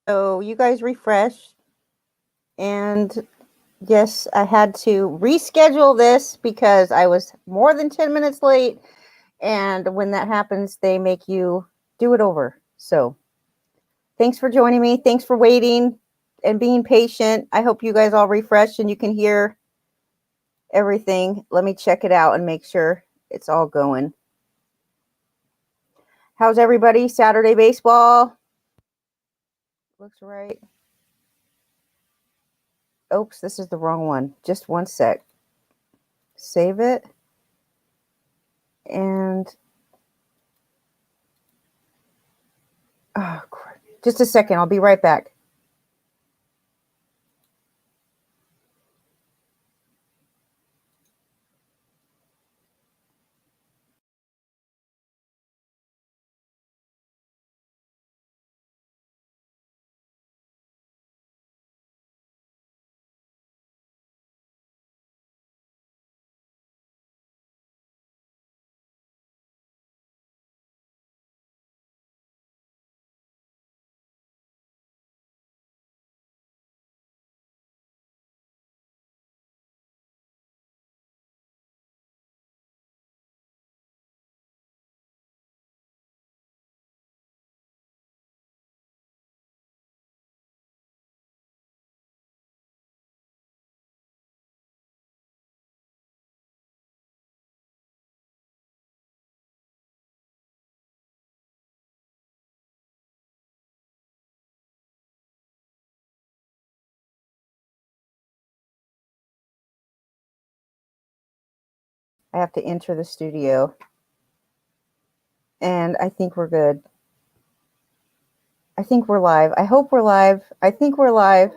So you guys refresh. And yes, I had to reschedule this because I was more than 10 minutes late. And when that happens, they make you do it over. So thanks for joining me. Thanks for waiting and being patient. I hope you guys all refresh and you can hear everything. Let me check it out and make sure it's all going. How's everybody? Saturday baseball? Looks right. Oops, this is the wrong one. Just one sec. Save it. And oh, just a second. I'll be right back. I have to enter the studio. And I think we're good. I think we're live. I hope we're live. I think we're live.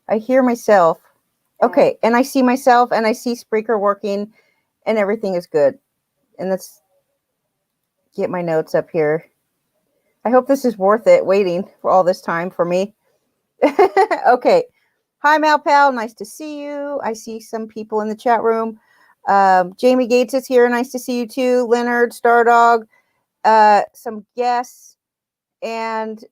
I hear myself. Okay, and I see myself and I see Spreaker working and everything is good. And let's get my notes up here. I hope this is worth it waiting for all this time for me. Okay. Hi, Malpal. Nice to see you. I see some people in the chat room. Jamie Gates is here. Nice to see you too. Leonard, Stardog, some guests. And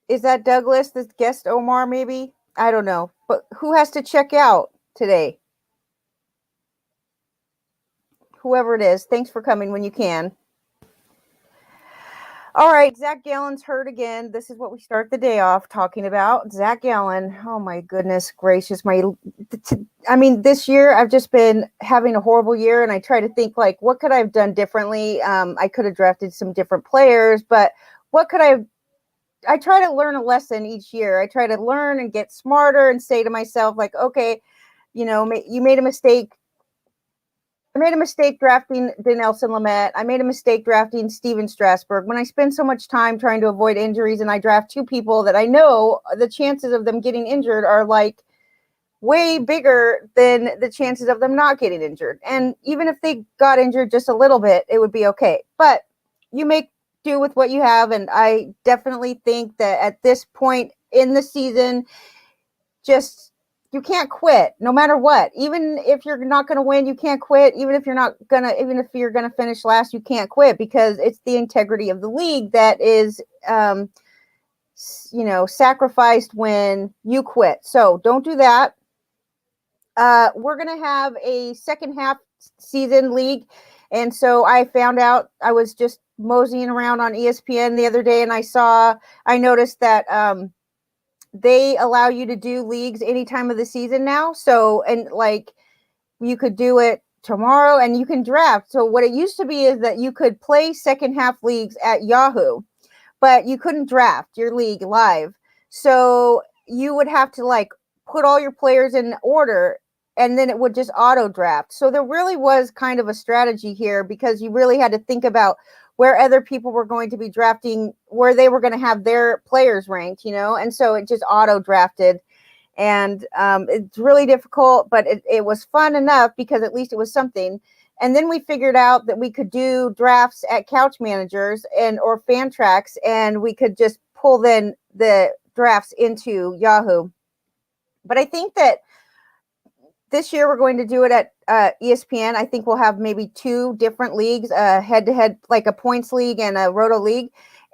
is that Douglas, the guest Omar, maybe? I don't know. But who has to check out today? Whoever it is, thanks for coming when you can. All right, Zach Gallen's hurt again. This is what we start the day off talking about. Zach Gallen. Oh my goodness gracious! This year I've just been having a horrible year, and I try to think like, what could I have done differently? I could have drafted some different players, but what could I try to learn a lesson each year. I try to learn and get smarter and say to myself, like, okay, you made a mistake. I made a mistake drafting Dinelson Lamet. I made a mistake drafting Steven Strasburg. When I spend so much time trying to avoid injuries and I draft two people that I know the chances of them getting injured are like way bigger than the chances of them not getting injured. And even if they got injured just a little bit, it would be okay. But you make do with what you have. And I definitely think that at this point in the season, you can't quit no matter what. Even if you're not going to win, you can't quit. Even if you're going to finish last, you can't quit, because it's the integrity of the league that is, sacrificed when you quit. So don't do that. We're going to have a second half season league. And so I found out, I was just moseying around on ESPN the other day, and I noticed that, they allow you to do leagues any time of the season now. So, and like, you could do it tomorrow and you can draft. So what it used to be is that you could play second half leagues at Yahoo, but you couldn't draft your league live. So you would have to like put all your players in order, and then it would just auto draft. So there really was kind of a strategy here, because you really had to think about where other people were going to be drafting, where they were going to have their players ranked, and so it just auto drafted. And it's really difficult, but it was fun enough, because at least it was something. And then we figured out that we could do drafts at Couch Managers or Fantrax, and we could just pull then the drafts into Yahoo. But I think that this year we're going to do it at ESPN. I think we'll have maybe two different leagues, head-to-head, like a points league and a roto league.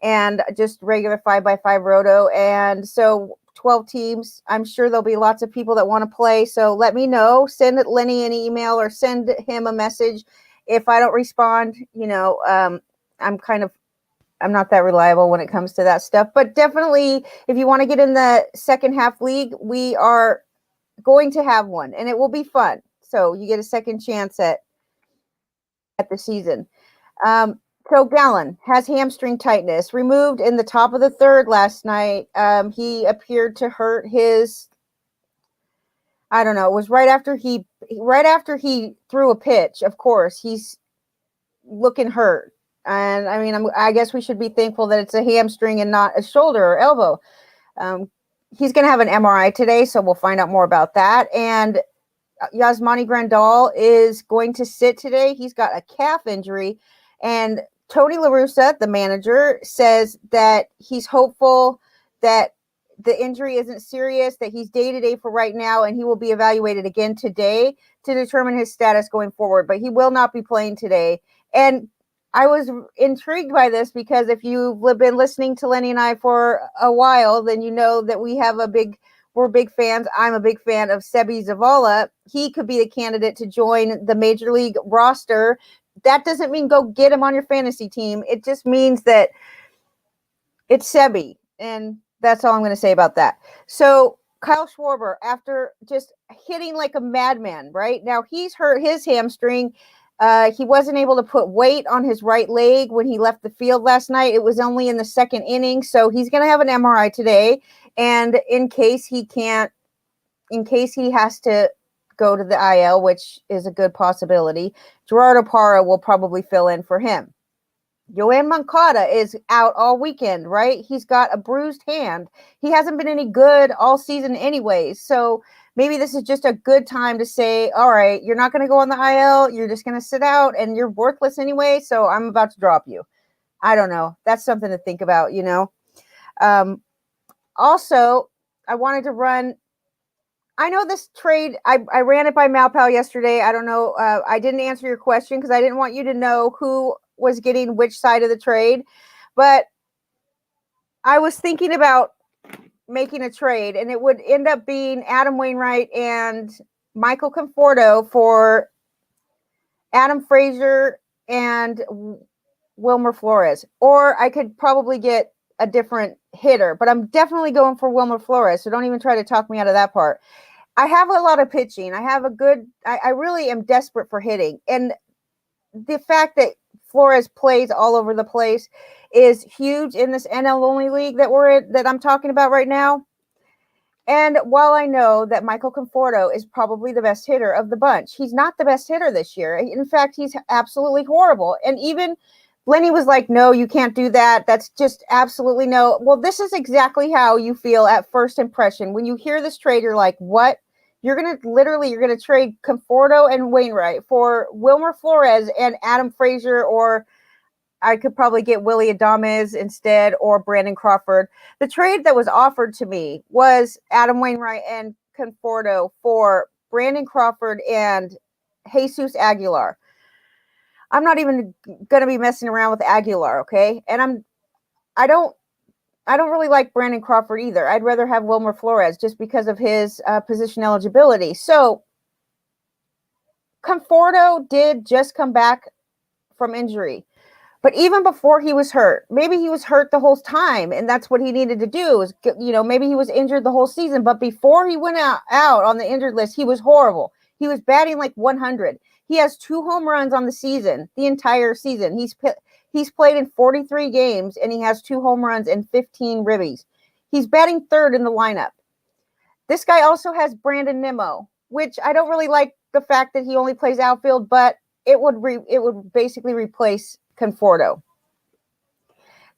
and just regular 5x5 roto. And so 12 teams. I'm sure there'll be lots of people that want to play. So let me know. Send Lenny an email or send him a message. If I don't respond, I'm not that reliable when it comes to that stuff. But definitely, if you want to get in the second half league, we are going to have one, and it will be fun. So you get a second chance at the season. So Gallen has hamstring tightness, removed in the top of the third last night. He appeared to hurt his. I don't know. It was right after he threw a pitch. Of course, he's looking hurt, and I mean, I guess we should be thankful that it's a hamstring and not a shoulder or elbow. He's going to have an MRI today, so we'll find out more about that. And Yasmani Grandal is going to sit today. He's got a calf injury, and Tony La Russa, the manager, says that he's hopeful that the injury isn't serious, that he's day-to-day for right now, and he will be evaluated again today to determine his status going forward. But he will not be playing today. And I was intrigued by this because if you've been listening to Lenny and I for a while, then you know that we're big fans. I'm a big fan of Sebi Zavala. He could be the candidate to join the Major League roster. That doesn't mean go get him on your fantasy team. It just means that it's Sebi. And that's all I'm going to say about that. So Kyle Schwarber, after just hitting like a madman, right? Now he's hurt his hamstring. He wasn't able to put weight on his right leg when he left the field last night. It was only in the second inning. So he's going to have an MRI today. And in case he has to go to the IL, which is a good possibility, Gerardo Parra will probably fill in for him. Yoan Moncada is out all weekend, right? He's got a bruised hand. He hasn't been any good all season anyways. So maybe this is just a good time to say, all right, you're not going to go on the IL. You're just going to sit out and you're worthless anyway. So I'm about to drop you. I don't know. That's something to think about, Also, I wanted to run. I know this trade, I ran it by Malpal yesterday. I don't know. I didn't answer your question because I didn't want you to know who was getting which side of the trade. But I was thinking about making a trade, and it would end up being Adam Wainwright and Michael Conforto for Adam Frazier and Wilmer Flores. Or I could probably get a different hitter, but I'm definitely going for Wilmer Flores. So don't even try to talk me out of that part. I have a lot of pitching. I really am desperate for hitting. And the fact that Flores plays all over the place is huge in this NL only league that I'm talking about right now. And while I know that Michael Conforto is probably the best hitter of the bunch, he's not the best hitter this year. In fact, he's absolutely horrible. And even Lenny was like, no, you can't do that. That's just absolutely no. Well, this is exactly how you feel at first impression. When you hear this trade, you're like, what? You're going to trade Conforto and Wainwright for Wilmer Flores and Adam Frazier, or I could probably get Willy Adames instead, or Brandon Crawford. The trade that was offered to me was Adam Wainwright and Conforto for Brandon Crawford and Jesus Aguilar. I'm not even going to be messing around with Aguilar, okay? And I don't really like Brandon Crawford either. I'd rather have Wilmer Flores just because of his position eligibility. So Conforto did just come back from injury. But even before he was hurt, maybe he was hurt the whole time, and that's what he needed to do. Is, maybe he was injured the whole season. But before he went out on the injured list, he was horrible. He was batting like 100. He has 2 home runs on the season, the entire season. He's played in 43 games, and he has 2 home runs and 15 ribbies. He's batting third in the lineup. This guy also has Brandon Nimmo, which I don't really like the fact that he only plays outfield, but it would basically replace Conforto.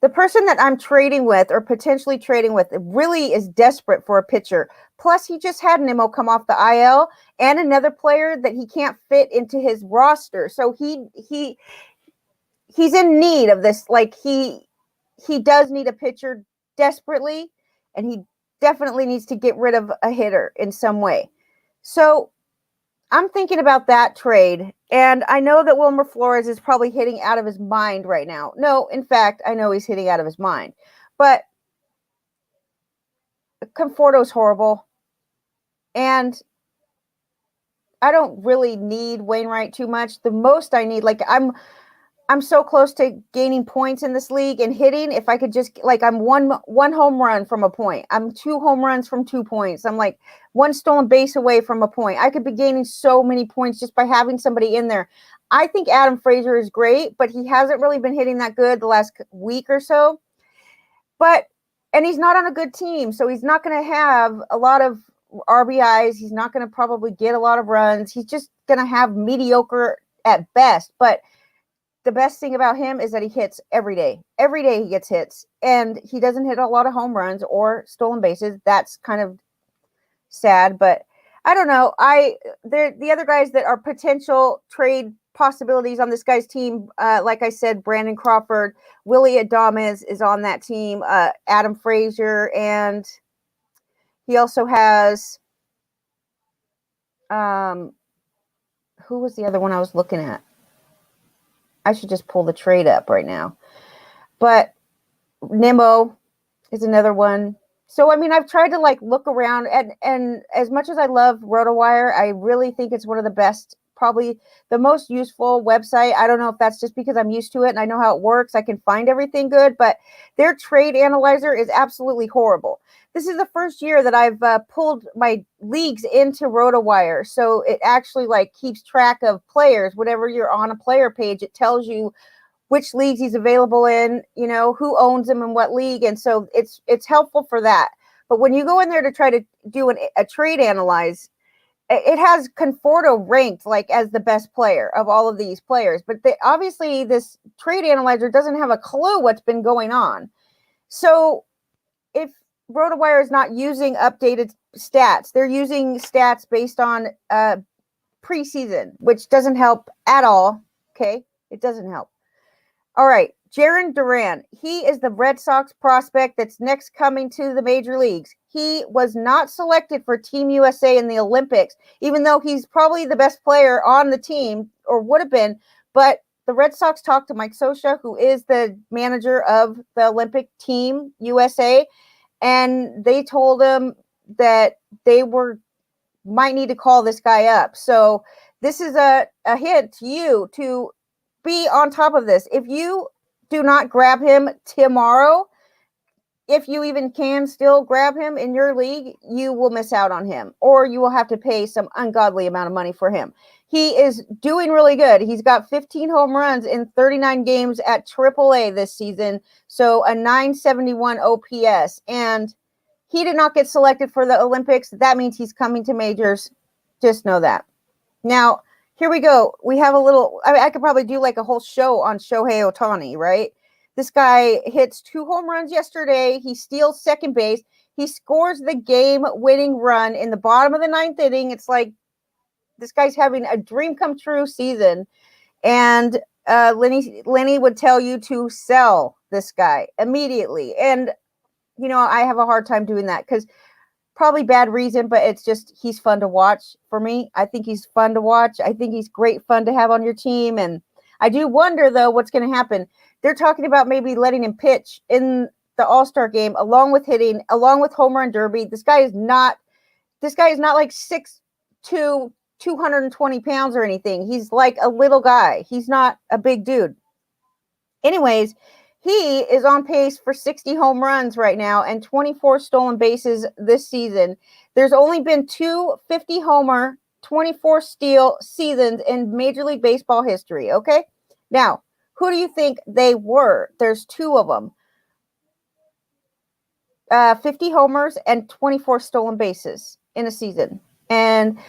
The person that I'm trading with or potentially trading with really is desperate for a pitcher. Plus, he just had Nimmo come off the IL and another player that he can't fit into his roster. So he's in need of this. Like he does need a pitcher desperately, and he definitely needs to get rid of a hitter in some way. So I'm thinking about that trade, and I know that Wilmer Flores is probably hitting out of his mind right now. No, in fact, I know he's hitting out of his mind. But Conforto's horrible, and I don't really need Wainwright too much. The most I need, like I'm so close to gaining points in this league and hitting. If I could just like I'm one home run from a point. I'm 2 home runs from 2 points. I'm like 1 stolen base away from a point. I could be gaining so many points just by having somebody in there. I think Adam Frazier is great, but he hasn't really been hitting that good the last week or so. And he's not on a good team, so he's not going to have a lot of RBIs. He's not going to probably get a lot of runs. He's just going to have mediocre at best. But the best thing about him is that he hits every day. Every day he gets hits, and he doesn't hit a lot of home runs or stolen bases. That's kind of sad, but I don't know. The other guys that are potential trade possibilities on this guy's team, like I said, Brandon Crawford, Willy Adames is on that team, Adam Frazier, and he also has who was the other one I was looking at? I should just pull the trade up right now. But Nimmo is another one. So, I mean, I've tried to like look around, and as much as I love RotoWire, I really think it's one of the best, probably the most useful website. I don't know if that's just because I'm used to it and I know how it works. I can find everything good, but their trade analyzer is absolutely horrible. This is the first year that I've pulled my leagues into RotoWire. So it actually like keeps track of players. Whenever you're on a player page, it tells you which leagues he's available in, who owns him in what league. And so it's helpful for that. But when you go in there to try to do a trade analyze, it has Conforto ranked like as the best player of all of these players. But obviously this trade analyzer doesn't have a clue what's been going on. So if RotoWire is not using updated stats, they're using stats based on preseason, which doesn't help at all. Okay, it doesn't help. All right, Jarren Duran. He is the Red Sox prospect that's next coming to the major leagues. He was not selected for Team USA in the Olympics, even though he's probably the best player on the team, or would have been. But the Red Sox talked to Mike Scioscia, who is the manager of the Olympic Team USA, and they told him that they might need to call this guy up. So this is a hint to you to be on top of this. If you do not grab him tomorrow, if you even can still grab him in your league, you will miss out on him, or you will have to pay some ungodly amount of money for him. He is doing really good. He's got 15 home runs in 39 games at AAA this season, so a 971 OPS, and he did not get selected for the Olympics. That means he's coming to majors. Just know that. Now, here we go. We have I could probably do like a whole show on Shohei Ohtani, right? This guy hits 2 home runs yesterday. He steals second base. He scores the game-winning run in the bottom of the 9th inning. It's like this guy's having a dream come true season. And Lenny would tell you to sell this guy immediately. And, I have a hard time doing that because probably bad reason, but it's just he's fun to watch for me. I think he's fun to watch. I think he's great fun to have on your team. And I do wonder, though, what's going to happen. They're talking about maybe letting him pitch in the All-Star game along with hitting, along with home run derby. This guy is not like 6'2", 220 pounds or anything. He's like a little guy. He's not a big dude. Anyways, he is on pace for 60 home runs right now and 24 stolen bases this season. There's only been 2 50-homer, 24 steal seasons in Major League Baseball history, okay? Now, who do you think they were? There's 2 of them. 50 homers and 24 stolen bases in a season. And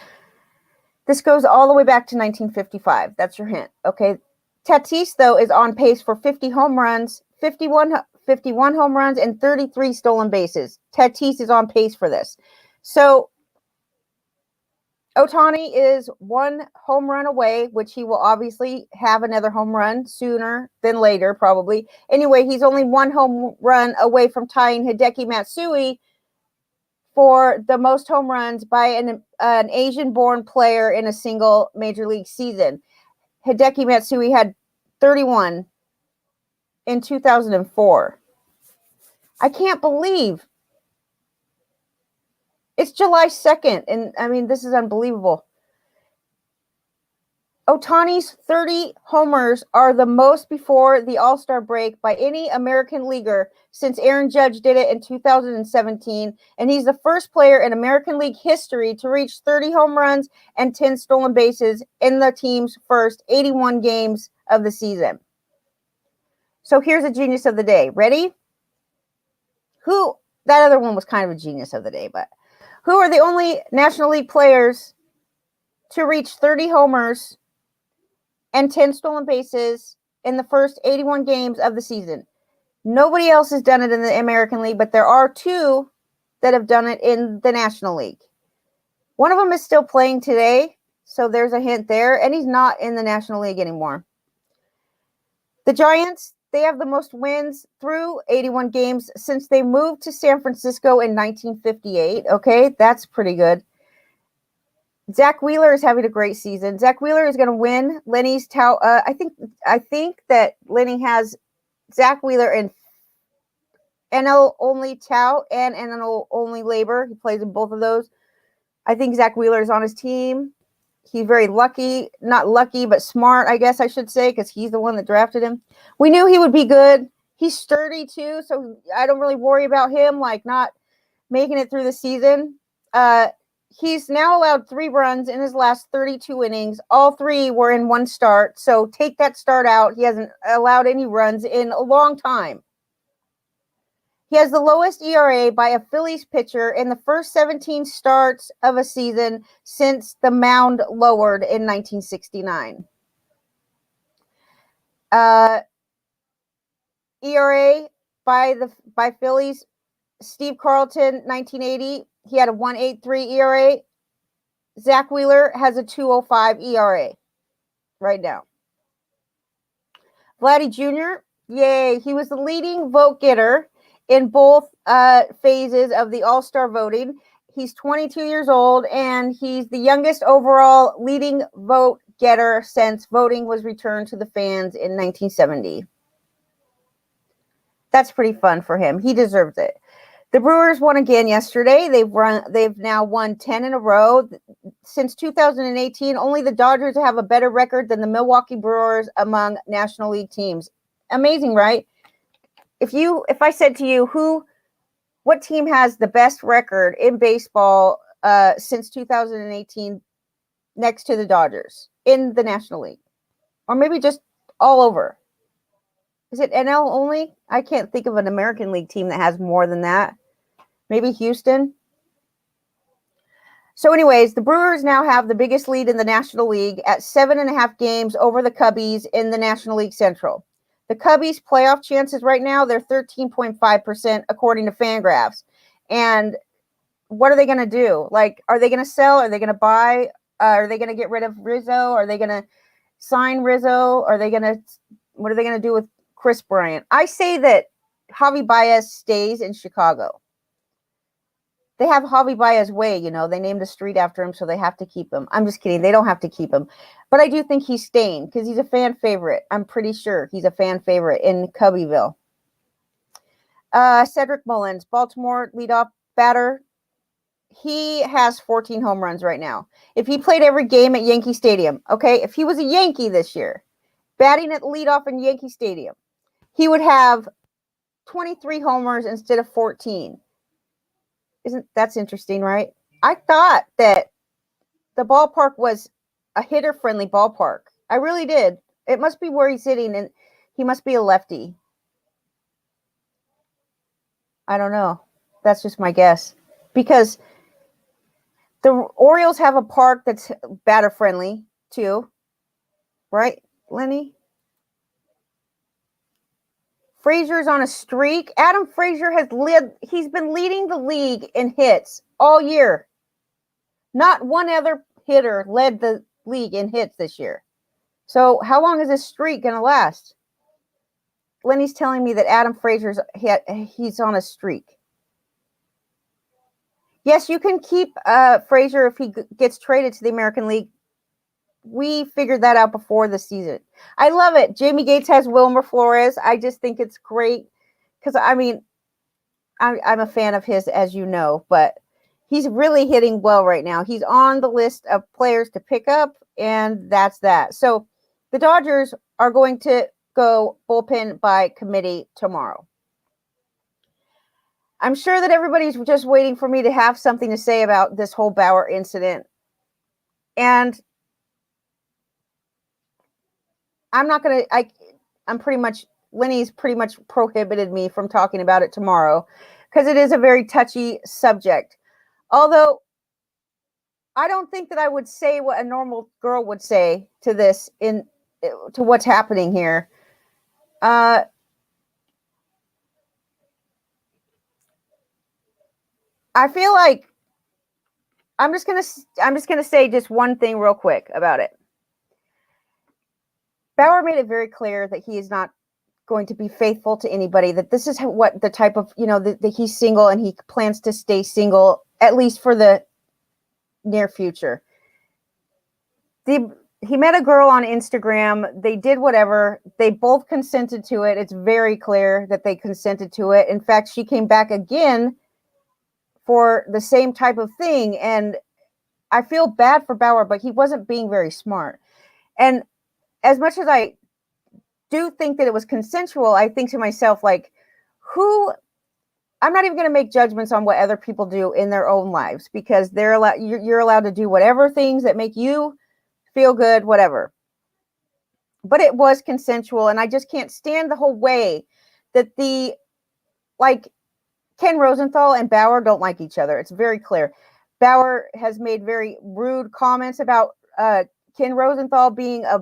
this goes all the way back to 1955. That's your hint, okay? Tatis, though, is on pace for 50 home runs, 51 home runs, and 33 stolen bases. Tatis is on pace for this. So Ohtani is 1 home run away, which he will obviously have another home run sooner than later, probably. Anyway, he's only 1 home run away from tying Hideki Matsui for the most home runs by an Asian-born player in a single major league season. Hideki Matsui had 31 in 2004. I can't believe it's July 2nd, and I mean, this is unbelievable. Ohtani's 30 homers are the most before the All-Star break by any American leaguer since Aaron Judge did it in 2017, and he's the first player in American League history to reach 30 home runs and 10 stolen bases in the team's first 81 games of the season. So here's a genius of the day. Ready? That other one was kind of a genius of the day, but who are the only National League players to reach 30 homers and 10 stolen bases in the first 81 games of the season? Nobody else has done it in the American League, but there are two that have done it in the National League. One of them is still playing today, so there's a hint there, and he's not in the National League anymore. The Giants, they have the most wins through 81 games since they moved to San Francisco in 1958. Okay, that's pretty good. Zach Wheeler is having a great season. Zach Wheeler is going to win Lenny's tout. I think that Lenny has Zach Wheeler in NL only tout and NL only labor. He plays in both of those. I think Zach Wheeler is on his team. He's very lucky, not lucky, but smart, I guess I should say, because he's the one that drafted him. We knew he would be good. He's sturdy too, so I don't really worry about him like not making it through the season. He's now allowed 3 runs in his last 32 innings. All 3 were in one start. So take that start out. He hasn't allowed any runs in a long time. He has the lowest ERA by a Phillies pitcher in the first 17 starts of a season since the mound lowered in 1969. ERA by Phillies, Steve Carlton, 1980. He had a 1.83 ERA. Zach Wheeler has a 2.05 ERA right now. Vladdy Jr., yay, he was the leading vote getter in both phases of the All-Star voting. He's 22 years old, and he's the youngest overall leading vote getter since voting was returned to the fans in 1970. That's pretty fun for him. He deserves it. The Brewers won again yesterday. They've now won 10 in a row. Since 2018, only the Dodgers have a better record than the Milwaukee Brewers among National League teams. Amazing, right? If I said to you what team has the best record in baseball since 2018 next to the Dodgers in the National League, or maybe just all over? Is it NL only? I can't think of an American League team that has more than that. Maybe Houston. So anyways, the Brewers now have the biggest lead in the National League at 7.5 games over the Cubbies in the National League Central. The Cubbies' playoff chances right now, they're 13.5% according to Fangraphs. And what are they going to do? Like, are they going to sell? Are they going to buy? Are they going to get rid of Rizzo? Are they going to sign Rizzo? What are they going to do with Chris Bryant? I say that Javi Baez stays in Chicago. They have Javi Baez Way, they named a street after him, so they have to keep him. I'm just kidding. They don't have to keep him. But I do think he's staying because he's a fan favorite. I'm pretty sure he's a fan favorite in Cubbyville. Cedric Mullins, Baltimore leadoff batter. He has 14 home runs right now. If he played every game at Yankee Stadium, okay, if he was a Yankee this year, batting at leadoff in Yankee Stadium, he would have 23 homers instead of 14. That's interesting, right? I thought that the ballpark was a hitter-friendly ballpark. I really did. It must be where he's hitting, and he must be a lefty. I don't know. That's just my guess. Because the Orioles have a park that's batter-friendly, too. Right, Lenny? Frazier's on a streak. Adam Frazier he's been leading the league in hits all year. Not one other hitter led the league in hits this year. So how long is this streak going to last? Lenny's telling me that Adam Frazier's he's on a streak. Yes, you can keep Frazier if he gets traded to the American League. We figured that out before the season. I love it. Jamie Gates has Wilmer Flores. I just think it's great because, I mean, I'm a fan of his, as you know, but he's really hitting well right now. He's on the list of players to pick up, and that's that. So the Dodgers are going to go bullpen by committee tomorrow. I'm sure that everybody's just waiting for me to have something to say about this whole Bauer incident. And I'm not going to, I'm pretty much, Lenny's pretty much prohibited me from talking about it tomorrow because it is a very touchy subject. Although I don't think that I would say what a normal girl would say to this to what's happening here. I feel like I'm just gonna say just one thing real quick about it. Bauer made it very clear that he is not going to be faithful to anybody, that this is what the type of, that he's single and he plans to stay single, at least for the near future. He met a girl on Instagram. They did whatever. They both consented to it. It's very clear that they consented to it. In fact, she came back again for the same type of thing. And I feel bad for Bauer, but he wasn't being very smart. And as much as I do think that it was consensual, I think to myself, like, I'm not even going to make judgments on what other people do in their own lives, because you're allowed to do whatever things that make you feel good, whatever. But it was consensual, and I just can't stand the whole way that Ken Rosenthal and Bauer don't like each other. It's very clear. Bauer has made very rude comments about Ken Rosenthal being a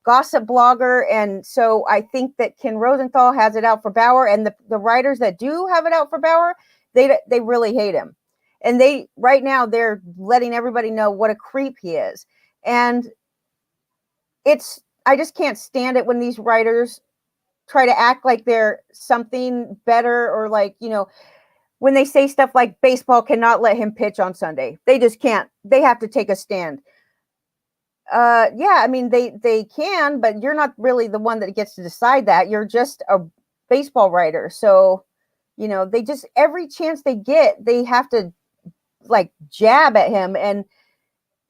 gossip blogger, and so I think that Ken Rosenthal has it out for Bauer, and the writers that do have it out for Bauer, they really hate him. And right now they're letting everybody know what a creep he is. And I just can't stand it when these writers try to act like they're something better, or when they say stuff like baseball cannot let him pitch on Sunday. They just can't. They have to take a stand. Yeah, I mean, they can, but you're not really the one that gets to decide that. You're just a baseball writer. So, they just, every chance they get, they have to jab at him, and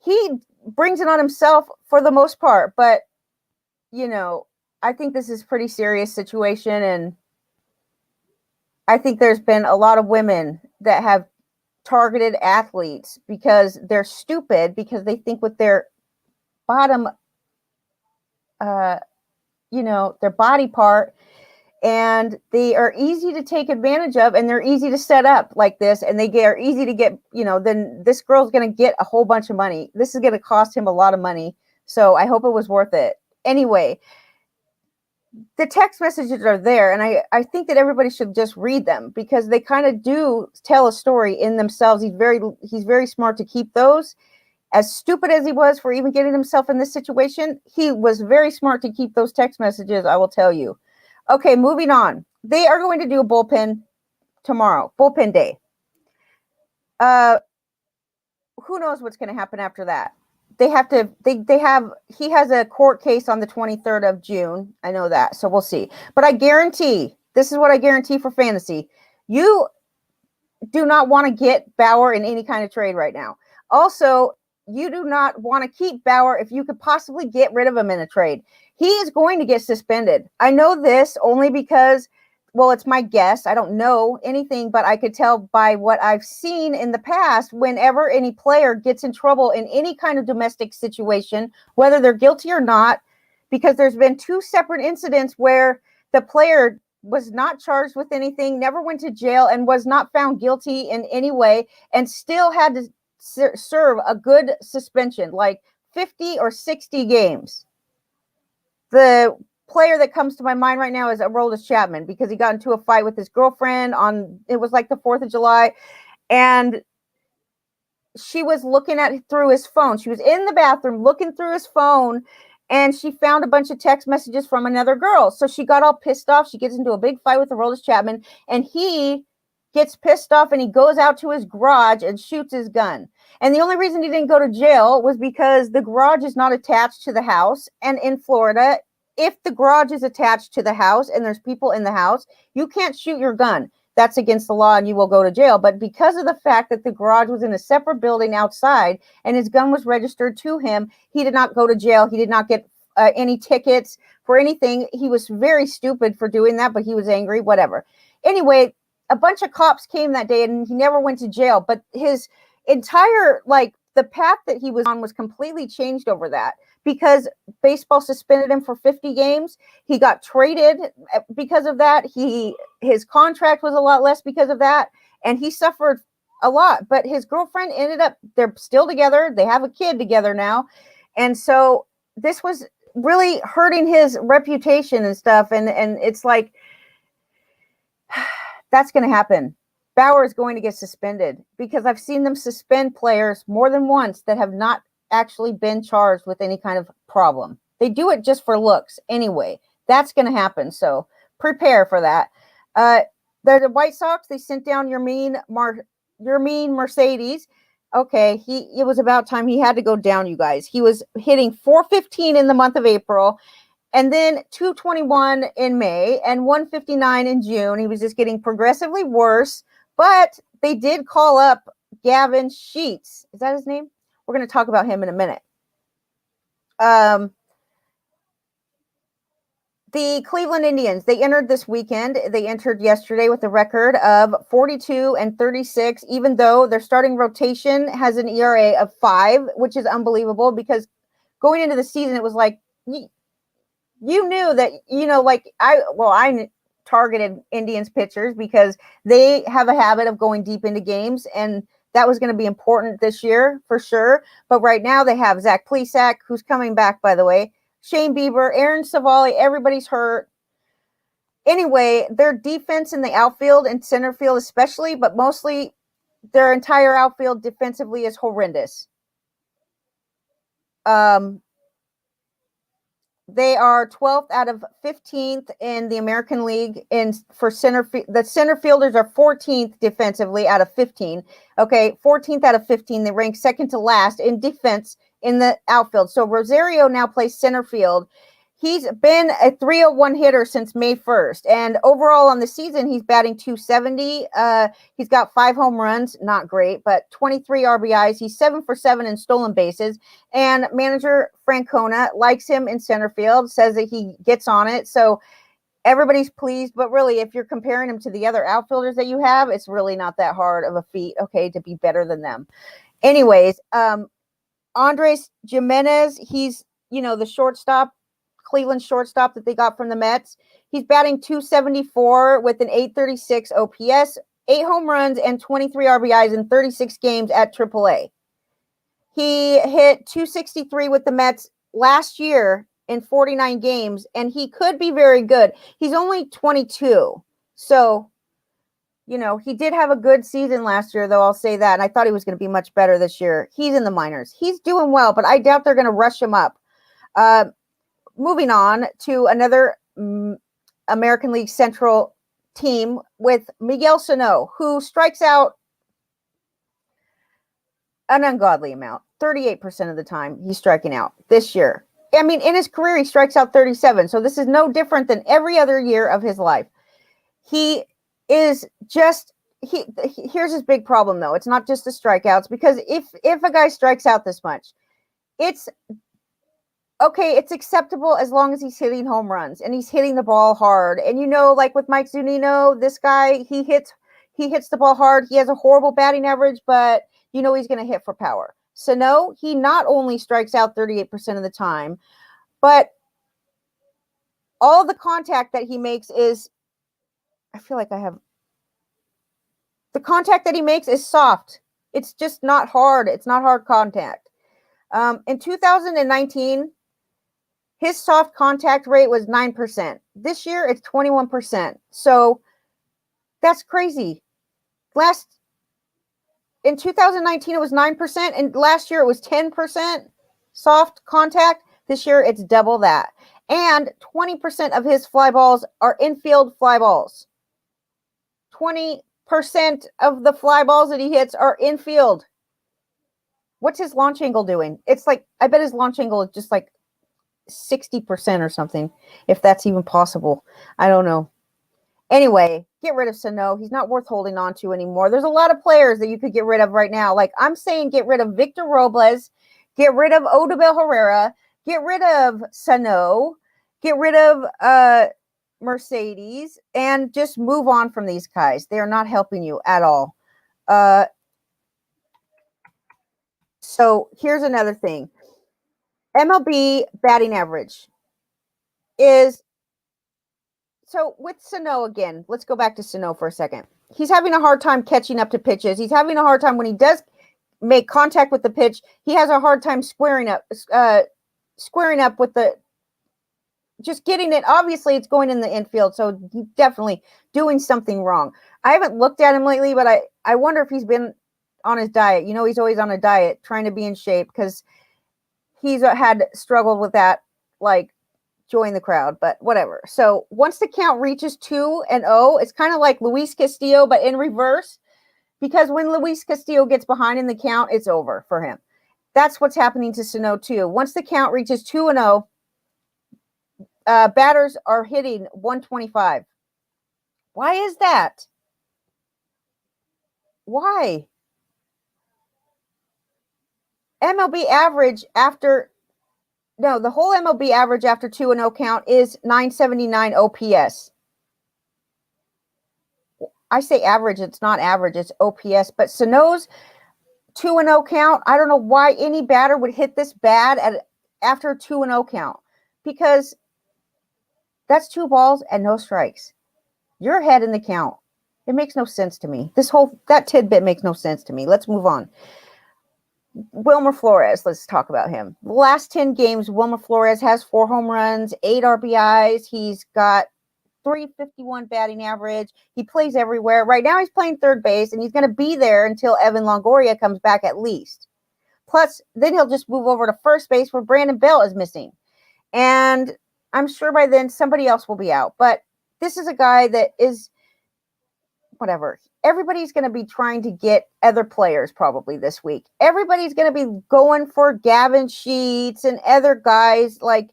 he brings it on himself for the most part. But, I think this is a pretty serious situation, and I think there's been a lot of women that have targeted athletes because they're stupid, because they think with their bottom, their body part, and they are easy to take advantage of, and they're easy to set up like this, and are easy to get, then this girl's going to get a whole bunch of money. This is going to cost him a lot of money. So I hope it was worth it. Anyway, the text messages are there, and I think that everybody should just read them, because they kind of do tell a story in themselves. He's very smart to keep those. As stupid as he was for even getting himself in this situation, he was very smart to keep those text messages, I will tell you. Okay, moving on. They are going to do a bullpen tomorrow, bullpen day. Who knows what's going to happen after that? He has a court case on the 23rd of June. I know that. So we'll see. But this is what I guarantee for fantasy. You do not want to get Bauer in any kind of trade right now. Also, you do not want to keep Bauer if you could possibly get rid of him in a trade. He is going to get suspended. I know this only because, well, it's my guess. I don't know anything, but I could tell by what I've seen in the past. Whenever any player gets in trouble in any kind of domestic situation, whether they're guilty or not, because there's been 2 separate incidents where the player was not charged with anything, never went to jail, and was not found guilty in any way, and still had to serve a good suspension, like 50 or 60 games. The player that comes to my mind right now is Aroldis Chapman, because he got into a fight with his girlfriend it was like the 4th of July, and she was looking through his phone. She was in the bathroom looking through his phone, and she found a bunch of text messages from another girl. So she got all pissed off. She gets into a big fight with Aroldis Chapman, and he gets pissed off and he goes out to his garage and shoots his gun. And the only reason he didn't go to jail was because the garage is not attached to the house. And in Florida, if the garage is attached to the house and there's people in the house, you can't shoot your gun. That's against the law and you will go to jail. But because of the fact that the garage was in a separate building outside and his gun was registered to him, he did not go to jail. He did not get any tickets for anything. He was very stupid for doing that, but he was angry, whatever. Anyway, a bunch of cops came that day and he never went to jail, but his entire, like, the path that he was on was completely changed over that because baseball suspended him for 50 games. He got traded because of that. His contract was a lot less because of that, and he suffered a lot. But his girlfriend ended up, they're still together. They have a kid together now. And so this was really hurting his reputation and stuff. And it's like, that's going to happen. Bauer is going to get suspended because I've seen them suspend players more than once that have not actually been charged with any kind of problem. They do it just for looks anyway. That's going to happen. So prepare for that. The White Sox, they sent down Yermin Mercedes. Okay, it was about time he had to go down, you guys. He was hitting .415 in the month of April. And then 221 in May and 159 in June. He was just getting progressively worse. But they did call up Gavin Sheets. Is that his name? We're going to talk about him in a minute. The Cleveland Indians, they entered this weekend. They entered yesterday with a record of 42-36, even though their starting rotation has an ERA of 5, which is unbelievable because going into the season, it was like, you knew that, like I targeted Indians pitchers because they have a habit of going deep into games, and that was going to be important this year for sure. But right now they have Zach Plesac, who's coming back, by the way, Shane Bieber, Aaron Savali, everybody's hurt. Anyway, their defense in the outfield and center field especially, but mostly their entire outfield defensively is horrendous. They are 12th out of 15th in the American League for center. The center fielders are 14th defensively out of 15. Okay, 14th out of 15. They rank second to last in defense in the outfield. So Rosario now plays center field. He's been a 301 hitter since May 1st. And overall on the season, he's batting .270. He's got 5 home runs, not great, but 23 RBIs. He's 7 for 7 in stolen bases. And manager Francona likes him in center field, says that he gets on it. So everybody's pleased. But really, if you're comparing him to the other outfielders that you have, it's really not that hard of a feat, okay, to be better than them. Anyways, Andres Gimenez, he's, the shortstop, Cleveland shortstop that they got from the Mets. He's batting .274 with an .836 OPS, 8 home runs, and 23 RBIs in 36 games at AAA. He hit .263 with the Mets last year in 49 games, and he could be very good. He's only 22. So, he did have a good season last year, though, I'll say that. And I thought he was going to be much better this year. He's in the minors. He's doing well, but I doubt they're going to rush him up. Moving on to another American League Central team with Miguel Sano, who strikes out an ungodly amount. 38% of the time he's striking out this year. I mean, in his career, he strikes out 37. So this is no different than every other year of his life. He is just, here's his big problem, though. It's not just the strikeouts, because if a guy strikes out this much, it's okay, it's acceptable as long as he's hitting home runs and he's hitting the ball hard. And like with Mike Zunino, this guy, he hits the ball hard. He has a horrible batting average, but he's going to hit for power. Sano, he not only strikes out 38% of the time, but all the contact that he makes is, I feel like the contact that he makes is soft. It's just not hard. It's not hard contact. In 2019, his soft contact rate was 9%. This year, it's 21%. So that's crazy. In 2019, it was 9%, and last year it was 10% soft contact. This year, it's double that. And 20% of his fly balls are infield fly balls. 20% of the fly balls that he hits are infield. What's his launch angle doing? It's like, I bet his launch angle is just like 60% or something, if that's even possible. I don't know. Anyway, get rid of Sano. He's not worth holding on to anymore. There's a lot of players that you could get rid of right now. Like, I'm saying, get rid of Victor Robles, get rid of Odubel Herrera, get rid of Sano, get rid of Mercedes, and just move on from these guys. They are not helping you at all. So here's another thing. MLB batting average is, so with Sano again, let's go back to Sano for a second. He's having a hard time catching up to pitches. He's having a hard time when he does make contact with the pitch. He has a hard time squaring up with the, just getting it. Obviously, it's going in the infield, so he's definitely doing something wrong. I haven't looked at him lately, but I wonder if he's been on his diet. You know, he's always on a diet, trying to be in shape, because he's had struggled with that, like, join the crowd, but whatever. So once the count reaches 2-0, it's kind of like Luis Castillo, but in reverse, because when Luis Castillo gets behind in the count, it's over for him. That's what's happening to Sano too. Once the count reaches 2-0, batters are hitting 125. Why is that? Why? MLB average after, no, the whole MLB average after 2-0 count is 979 OPS. I say average, it's not average, it's OPS. But Sano's 2-0 count, I don't know why any batter would hit this bad after a 2-0 count, because that's 2 balls and no strikes. You're ahead in the count. It makes no sense to me. That tidbit makes no sense to me. Let's move on. Wilmer Flores, let's talk about him. The last 10 games, Wilmer Flores has 4 home runs, 8 RBIs. He's got 351 batting average. He plays everywhere. Right now he's playing third base, and he's going to be there until Evan Longoria comes back at least. Plus, then he'll just move over to first base where Brandon Bell is missing. And I'm sure by then somebody else will be out. But this is a guy that is, whatever. Everybody's going to be trying to get other players probably this week. Everybody's going to be going for Gavin Sheets and other guys. Like,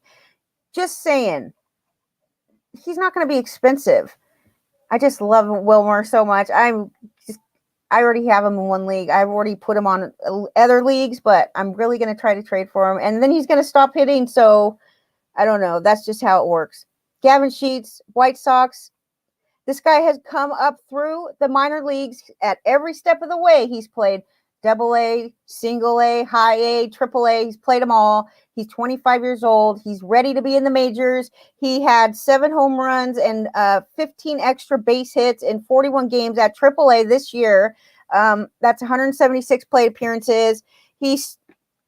just saying, he's not going to be expensive. I just love Wilmer so much. I already have him in one league. I've already put him on other leagues, but I'm really going to try to trade for him. And then he's going to stop hitting. So I don't know. That's just how it works. Gavin Sheets, White Sox. This guy has come up through the minor leagues at every step of the way. He's played AA, single A, high A, triple A. He's played them all. He's 25 years old. He's ready to be in the majors. He had 7 home runs and 15 extra base hits in 41 games at triple A this year. That's 176 plate appearances. He's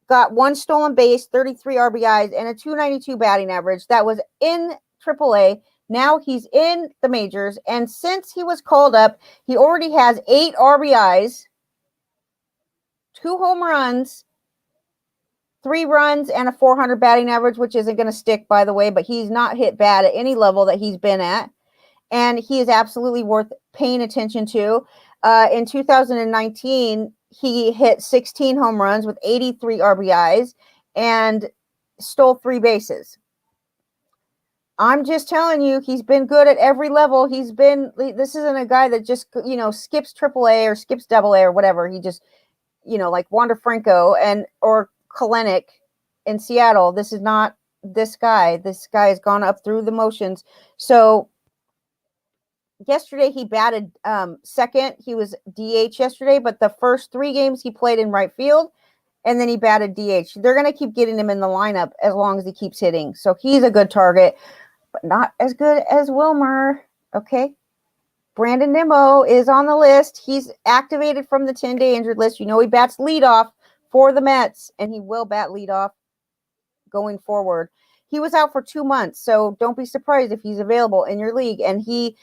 got 1 stolen base, 33 RBIs, and a 292 batting average. That was in triple A. Now he's in the majors, and since he was called up, he already has 8 RBIs, 2 home runs, 3 runs, and a 400 batting average, which isn't going to stick, by the way, but he's not hit bad at any level that he's been at, and he is absolutely worth paying attention to. In 2019, he hit 16 home runs with 83 RBIs and stole 3 bases. I'm just telling you, he's been good at every level. This isn't a guy that just, skips AAA or skips AA or whatever. He just, like Wander Franco or Kelenic in Seattle. This is not this guy. This guy has gone up through the motions. So yesterday he batted second. He was DH yesterday, but the first 3 games he played in right field, and then he batted DH. They're going to keep getting him in the lineup as long as he keeps hitting. So he's a good target, but not as good as Wilmer. Okay. Brandon Nimmo is on the list. He's activated from the 10-day injured list. He bats leadoff for the Mets, and he will bat leadoff going forward. He was out for 2 months, so don't be surprised if he's available in your league. And he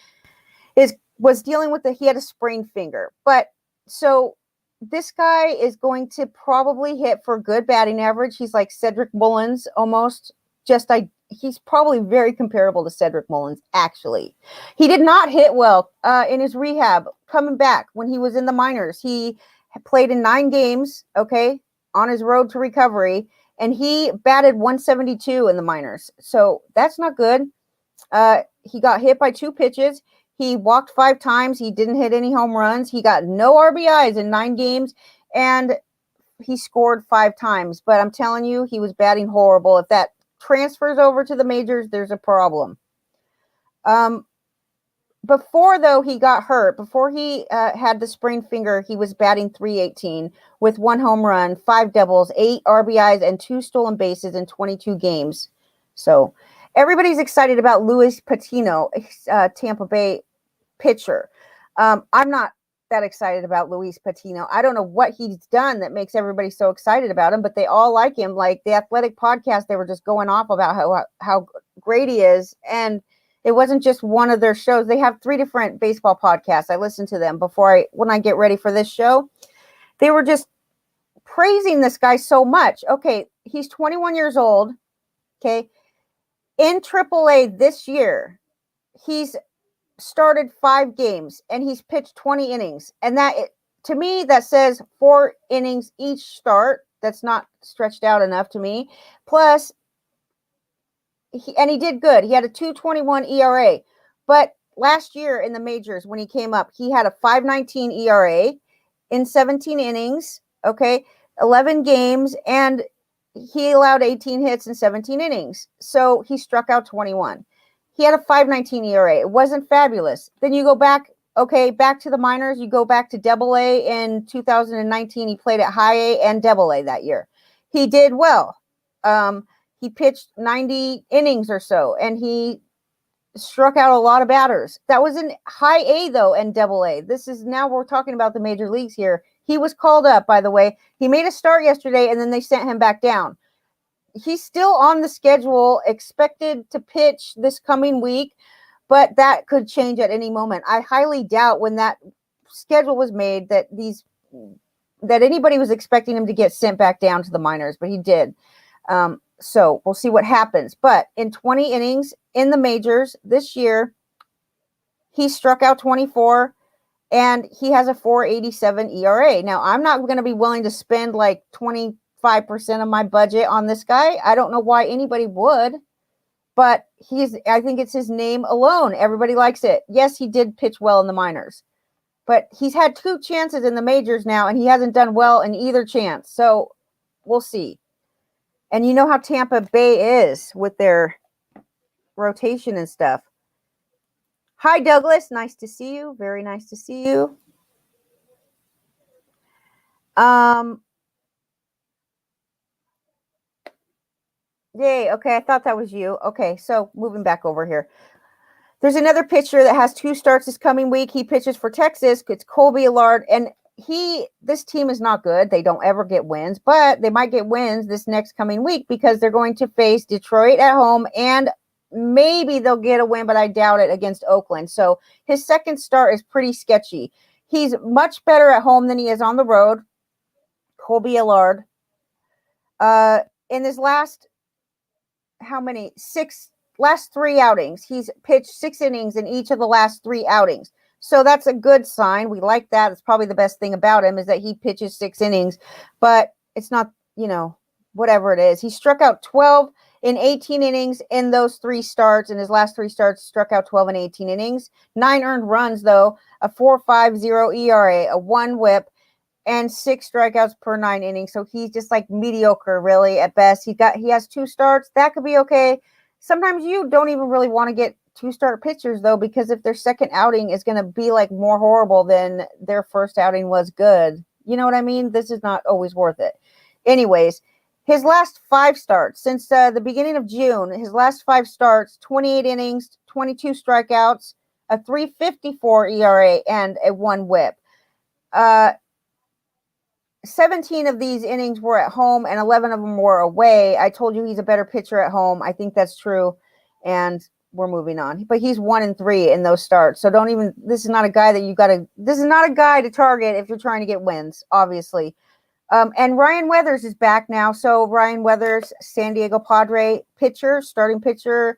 was dealing with he had a sprained finger. But so this guy is going to probably hit for good batting average. He's like Cedric Mullins almost, just he's probably very comparable to Cedric Mullins, actually. He did not hit well in his rehab coming back when he was in the minors. He played in 9 games, okay, on his road to recovery, and he batted 172 in the minors. So that's not good. He got hit by 2 pitches. He walked 5 times. He didn't hit any home runs. He got no RBIs in 9 games, and he scored 5 times. But I'm telling you, he was batting horrible. If that transfers over to the majors, there's a problem. Before, though, he got hurt, before he had the sprained finger, he was batting .318 with 1 home run, 5 doubles, 8 RBIs, and 2 stolen bases in 22 games. So everybody's excited about Luis Patino, Tampa Bay pitcher. I'm not that excited about Luis Patino. I don't know what he's done that makes everybody so excited about him, but they all like him. Like the Athletic podcast, they were just going off about how great he is. And it wasn't just one of their shows. They have 3 different baseball podcasts. I listen to them when I get ready for this show. They were just praising this guy so much. Okay, he's 21 years old. Okay. In AAA this year, he's started 5 games and he's pitched 20 innings. And that, to me, that says 4 innings each start. That's not stretched out enough to me. Plus, he did good. He had a 2.21 ERA. But last year in the majors, when he came up, he had a 5.19 ERA in 17 innings, okay, 11 games, and he allowed 18 hits in 17 innings. So he struck out 21. He had a 5.19 ERA. It wasn't fabulous. Then you go back, back to the minors. You go back to Double-A in 2019. He played at High-A and Double-A that year. He did well. He pitched 90 innings or so, and he struck out a lot of batters. That was in High-A, though, and Double-A. Now we're talking about the major leagues here. He was called up, by the way. He made a start yesterday, and then they sent him back down. He's still on the schedule, expected to pitch this coming week, but that could change at any moment. I highly doubt when that schedule was made that anybody was expecting him to get sent back down to the minors, but he did. So we'll see what happens. But in 20 innings in the majors this year, he struck out 24, and he has a 4.87 ERA. Now, I'm not going to be willing to spend like 25% of my budget on this guy. I don't know why anybody would, but I think it's his name alone. Everybody likes it. Yes, he did pitch well in the minors, but he's had 2 chances in the majors now, and he hasn't done well in either chance. So we'll see. And you know how Tampa Bay is with their rotation and stuff. Hi, Douglas. Nice to see you. Very nice to see you. Yay. Okay, I thought that was you. Okay, so moving back over here. There's another pitcher that has 2 starts this coming week. He pitches for Texas. It's Colby Allard, and this team is not good. They don't ever get wins, but they might get wins this next coming week because they're going to face Detroit at home, and maybe they'll get a win, but I doubt it, against Oakland. So his second start is pretty sketchy. He's much better at home than he is on the road. Colby Allard. In his last 3 outings, he's pitched 6 innings in each of the last 3 outings. So that's a good sign. We like that. It's probably the best thing about him is that he pitches 6 innings, but it's not, whatever it is. He struck out 12 in 18 innings in those 3 starts. In his last 3 starts, struck out 12 in 18 innings. 9 earned runs, though, a 4.50 ERA, a 1 WHIP, and 6 strikeouts per 9 innings. So he's just like mediocre, really, at best. He has 2 starts. That could be okay. Sometimes you don't even really want to get 2-start pitchers, though, because if their second outing is going to be like more horrible than their first outing was good, you know what I mean? This is not always worth it. Anyways, his last 5 starts since the beginning of June, his last 5 starts, 28 innings, 22 strikeouts, a 3.54 ERA, and a 1 WHIP. 17 of these innings were at home and 11 of them were away. I told you he's a better pitcher at home. I think that's true. And we're moving on. But he's 1-3 in those starts. So this is not a guy that this is not a guy to target if you're trying to get wins, obviously. And Ryan Weathers is back now. So Ryan Weathers, San Diego Padre pitcher, starting pitcher.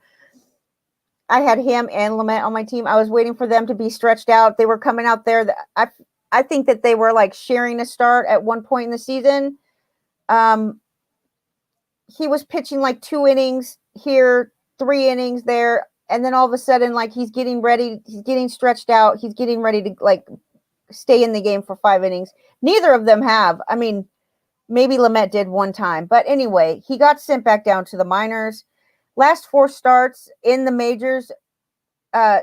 I had him and Lamet on my team. I was waiting for them to be stretched out. They were coming out there. I think that they were like sharing a start at one point in the season. He was pitching like 2 innings here, 3 innings there, and then all of a sudden, like he's getting ready, he's getting stretched out, he's getting ready to like stay in the game for 5 innings. Neither of them have. I mean, maybe Lamet did one time, but anyway, he got sent back down to the minors. Last 4 starts in the majors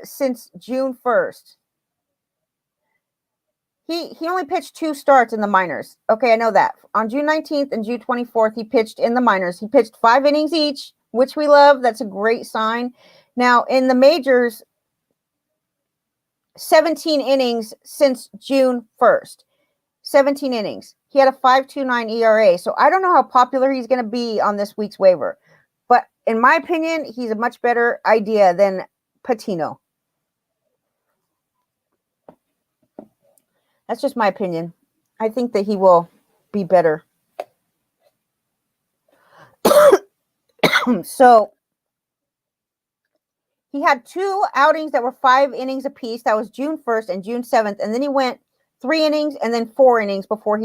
since June 1st. He only pitched 2 starts in the minors. Okay, I know that. On June 19th and June 24th, he pitched in the minors. He pitched 5 innings each, which we love. That's a great sign. Now, in the majors, 17 innings since June 1st. 17 innings. He had a 5.29 ERA. So I don't know how popular he's going to be on this week's waiver. But in my opinion, he's a much better idea than Patino. That's just my opinion. I think that he will be better. So he had 2 outings that were 5 innings apiece. That was June 1st and June 7th. And then he went 3 innings and then 4 innings before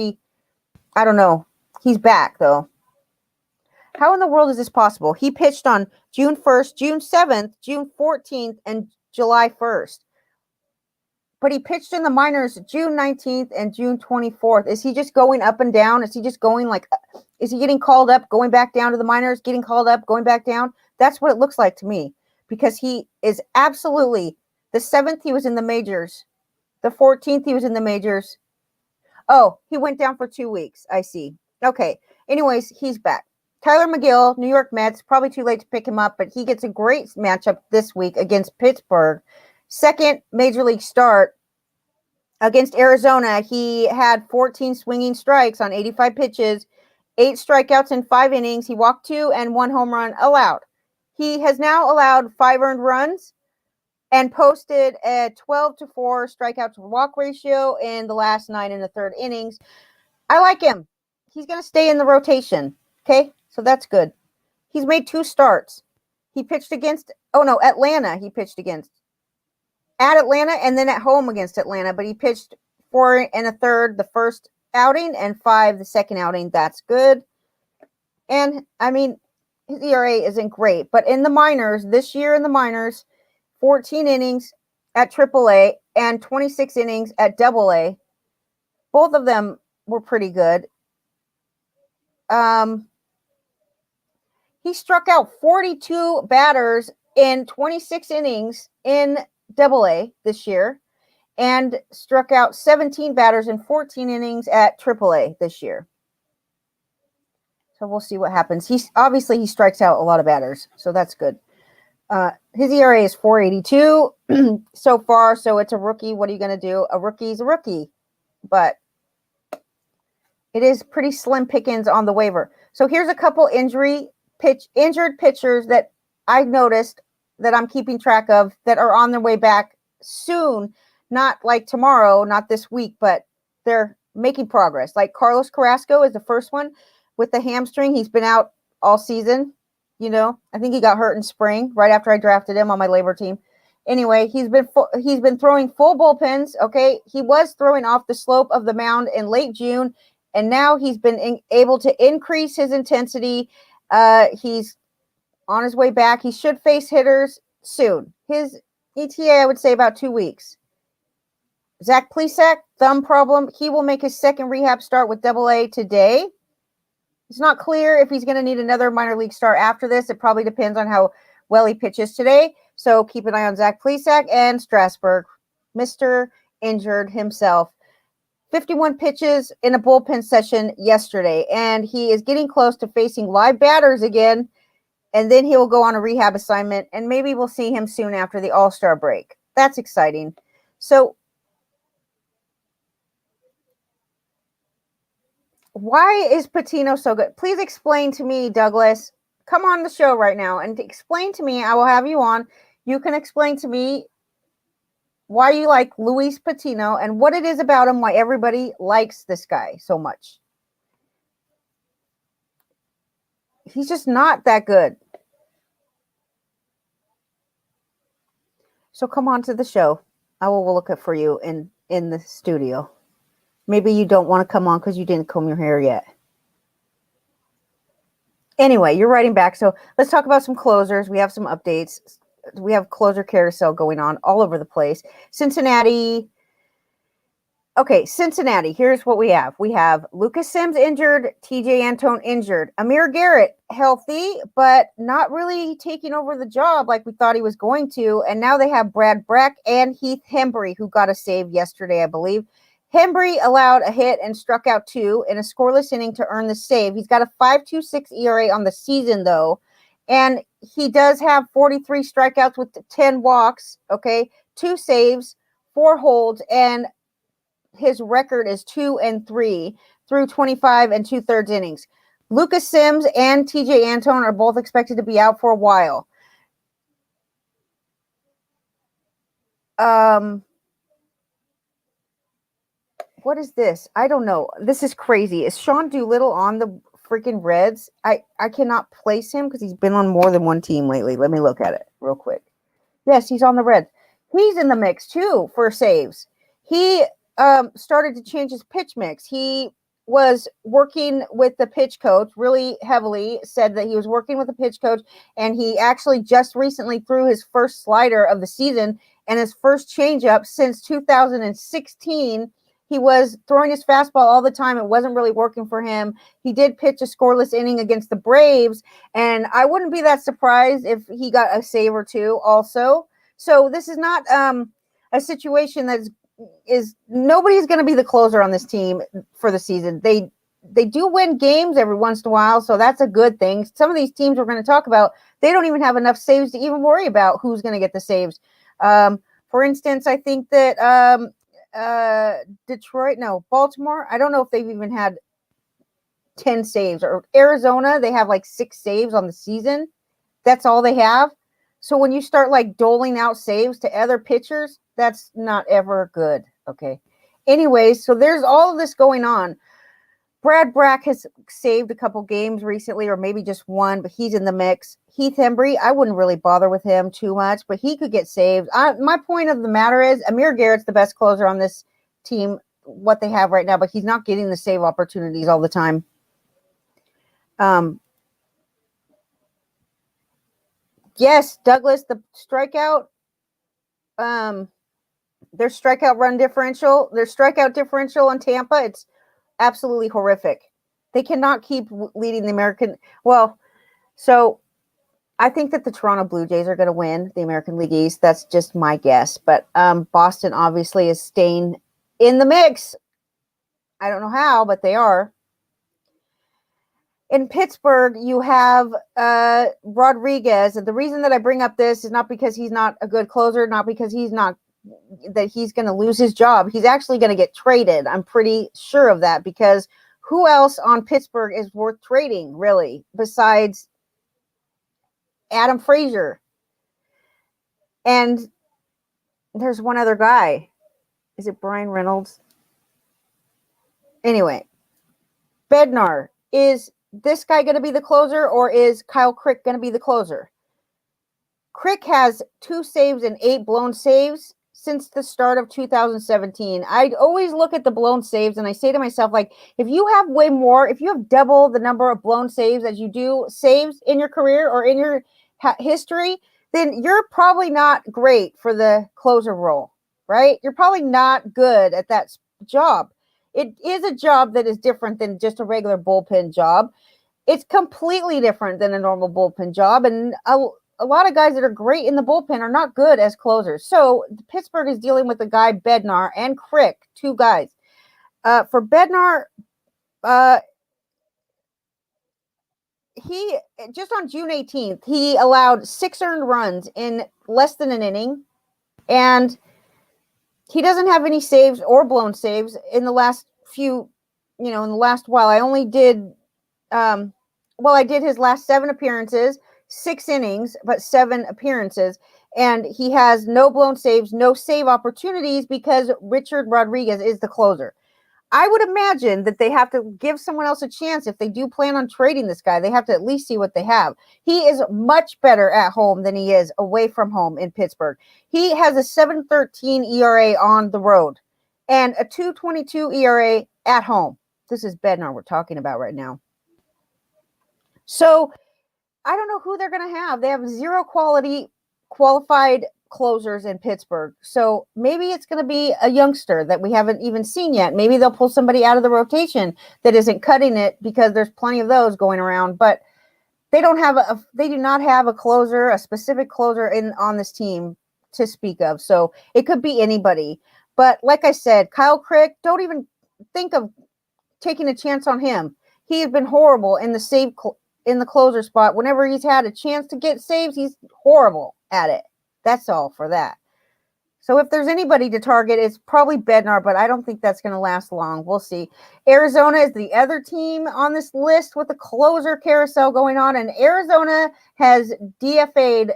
I don't know. He's back, though. How in the world is this possible? He pitched on June 1st, June 7th, June 14th, and July 1st. But he pitched in the minors June 19th and June 24th. Is he just going up and down? Is he just going like, is he getting called up, going back down to the minors, getting called up, going back down? That's what it looks like to me, because he is absolutely, the 7th he was in the majors. The 14th he was in the majors. Oh, he went down for 2 weeks. I see. Okay. Anyways, he's back. Tyler McGill, New York Mets, probably too late to pick him up, but he gets a great matchup this week against Pittsburgh. Second major league start against Arizona. He had 14 swinging strikes on 85 pitches, 8 strikeouts in 5 innings. He walked 2 and 1 home run allowed. He has now allowed 5 earned runs and posted a 12-4 strikeout to walk ratio in the last 9 and a third innings. I like him. He's going to stay in the rotation. Okay, so that's good. He's made 2 starts. He pitched against, Atlanta he pitched against. At Atlanta and then at home against Atlanta, but he pitched 4 and a third the first outing and 5 the second outing. That's good. And, I mean, his ERA isn't great, but in the minors, this year in the minors, 14 innings at AAA and 26 innings at AA. Both of them were pretty good. He struck out 42 batters in 26 innings in AA this year and struck out 17 batters in 14 innings at AAA this year. So we'll see what happens. He strikes out a lot of batters, so that's good. His ERA is 4.82 so far, so it's a rookie. What are you going to do? A rookie's a rookie, but it is pretty slim pickings on the waiver. So here's a couple injured pitchers that I noticed that I'm keeping track of that are on their way back soon. Not like tomorrow, not this week, but they're making progress. Like Carlos Carrasco is the first one with the hamstring. He's been out all season. I think he got hurt in spring right after I drafted him on my labor team. Anyway, he's been throwing full bullpens. Okay, he was throwing off the slope of the mound in late June, and now he's been able to increase his intensity. He's on his way back. He should face hitters soon. His ETA, I would say, about 2 weeks. Zach Plesac, thumb problem. He will make his second rehab start with AA today. It's not clear if he's going to need another minor league start after this. It probably depends on how well he pitches today. So keep an eye on Zach Plesac and Strasburg, Mr. Injured himself. 51 pitches in a bullpen session yesterday, and he is getting close to facing live batters again, and then he will go on a rehab assignment, and maybe we'll see him soon after the All-Star break. That's exciting. So why is Patino so good? Please explain to me, Douglas. Come on the show right now and explain to me. I will have you on. You can explain to me why you like Luis Patino and what it is about him, why everybody likes this guy so much. He's just not that good. So come on to the show. I will look up for you in the studio. Maybe you don't want to come on because you didn't comb your hair yet. Anyway, you're writing back. So let's talk about some closers. We have some updates. We have closer carousel going on all over the place. Cincinnati. Okay, Cincinnati. Here's what we have. We have Lucas Sims injured, TJ Antone injured, Amir Garrett healthy, but not really taking over the job like we thought he was going to. And now they have Brad Brach and Heath Hembree, who got a save yesterday, I believe. Hembree allowed a hit and struck out 2 in a scoreless inning to earn the save. He's got a 5.26 ERA on the season, though. And he does have 43 strikeouts with 10 walks, okay, 2 saves, 4 holds, and his record is 2-3 through 25 2/3 innings. Lucas Sims and TJ Antone are both expected to be out for a while. What is this? I don't know. This is crazy. Is Sean Doolittle on the freaking Reds? I cannot place him because he's been on more than one team lately. Let me look at it real quick. Yes, he's on the Reds. He's in the mix too for saves. He started to change his pitch mix. He was working with the pitch coach really heavily, said that he was working with the pitch coach, and he actually just recently threw his first slider of the season and his first changeup since 2016. He was throwing his fastball all the time. It wasn't really working for him. He did pitch a scoreless inning against the Braves, and I wouldn't be that surprised if he got a save or 2 also. So this is not a situation that is nobody's going to be the closer on this team for the season. They do win games every once in a while, so that's a good thing. Some of these teams we're going to talk about, they don't even have enough saves to even worry about who's going to get the saves. For instance, I think that Baltimore, I don't know if they've even had 10 saves, or Arizona, they have like 6 saves on the season. That's all they have. So when you start like doling out saves to other pitchers, that's not ever good. Okay. Anyways, so there's all of this going on. Brad Brach has saved a couple games recently, or maybe just one, but he's in the mix. Heath Hembree, I wouldn't really bother with him too much, but he could get saved. My point of the matter is Amir Garrett's the best closer on this team, what they have right now, but he's not getting the save opportunities all the time. Yes, Douglas, the strikeout, their strikeout run differential, their strikeout differential in Tampa, it's absolutely horrific. They cannot keep leading the American. Well, so I think that the Toronto Blue Jays are going to win the American League East. That's just my guess. But Boston obviously is staying in the mix. I don't know how, but they are. In Pittsburgh, you have Rodriguez. And the reason that I bring up this is not because he's not a good closer, not because he's going to lose his job. He's actually going to get traded. I'm pretty sure of that, because who else on Pittsburgh is worth trading, really, besides Adam Frazier? And there's one other guy. Is it Brian Reynolds? Anyway, Bednar, is this guy going to be the closer, or is Kyle Crick going to be the closer? Crick has 2 saves and 8 blown saves since the start of 2017. I always look at the blown saves and I say to myself, like, if you have way more, if you have double the number of blown saves as you do saves in your career or in your history, then you're probably not great for the closer role, right? You're probably not good at that job. It is a job that is different than just a regular bullpen job. It's completely different than a normal bullpen job. And a lot of guys that are great in the bullpen are not good as closers. So Pittsburgh is dealing with a guy, Bednar, and Crick, 2 guys. For Bednar, he just on June 18th, he allowed 6 earned runs in less than an inning. And he doesn't have any saves or blown saves in the last few, in the last while. I only did, I did his last 7 appearances, 6 innings, but 7 appearances. And he has no blown saves, no save opportunities, because Richard Rodriguez is the closer. I would imagine that they have to give someone else a chance. If they do plan on trading this guy, they have to at least see what they have. He is much better at home than he is away from home in Pittsburgh. He has a 7.13 ERA on the road and a 2.22 ERA at home. This is Bednar we're talking about right now. So I don't know who they're going to have. They have zero qualified closers in Pittsburgh. So maybe it's going to be a youngster that we haven't even seen yet. Maybe they'll pull somebody out of the rotation that isn't cutting it, because there's plenty of those going around, but they do not have a closer, a specific closer on this team to speak of. So it could be anybody. But like I said, Kyle Crick, don't even think of taking a chance on him. He has been horrible in the closer spot. Whenever he's had a chance to get saves, he's horrible at it. That's all for that. So if there's anybody to target, it's probably Bednar, but I don't think that's going to last long. We'll see. Arizona is the other team on this list with the closer carousel going on, and Arizona has DFA'd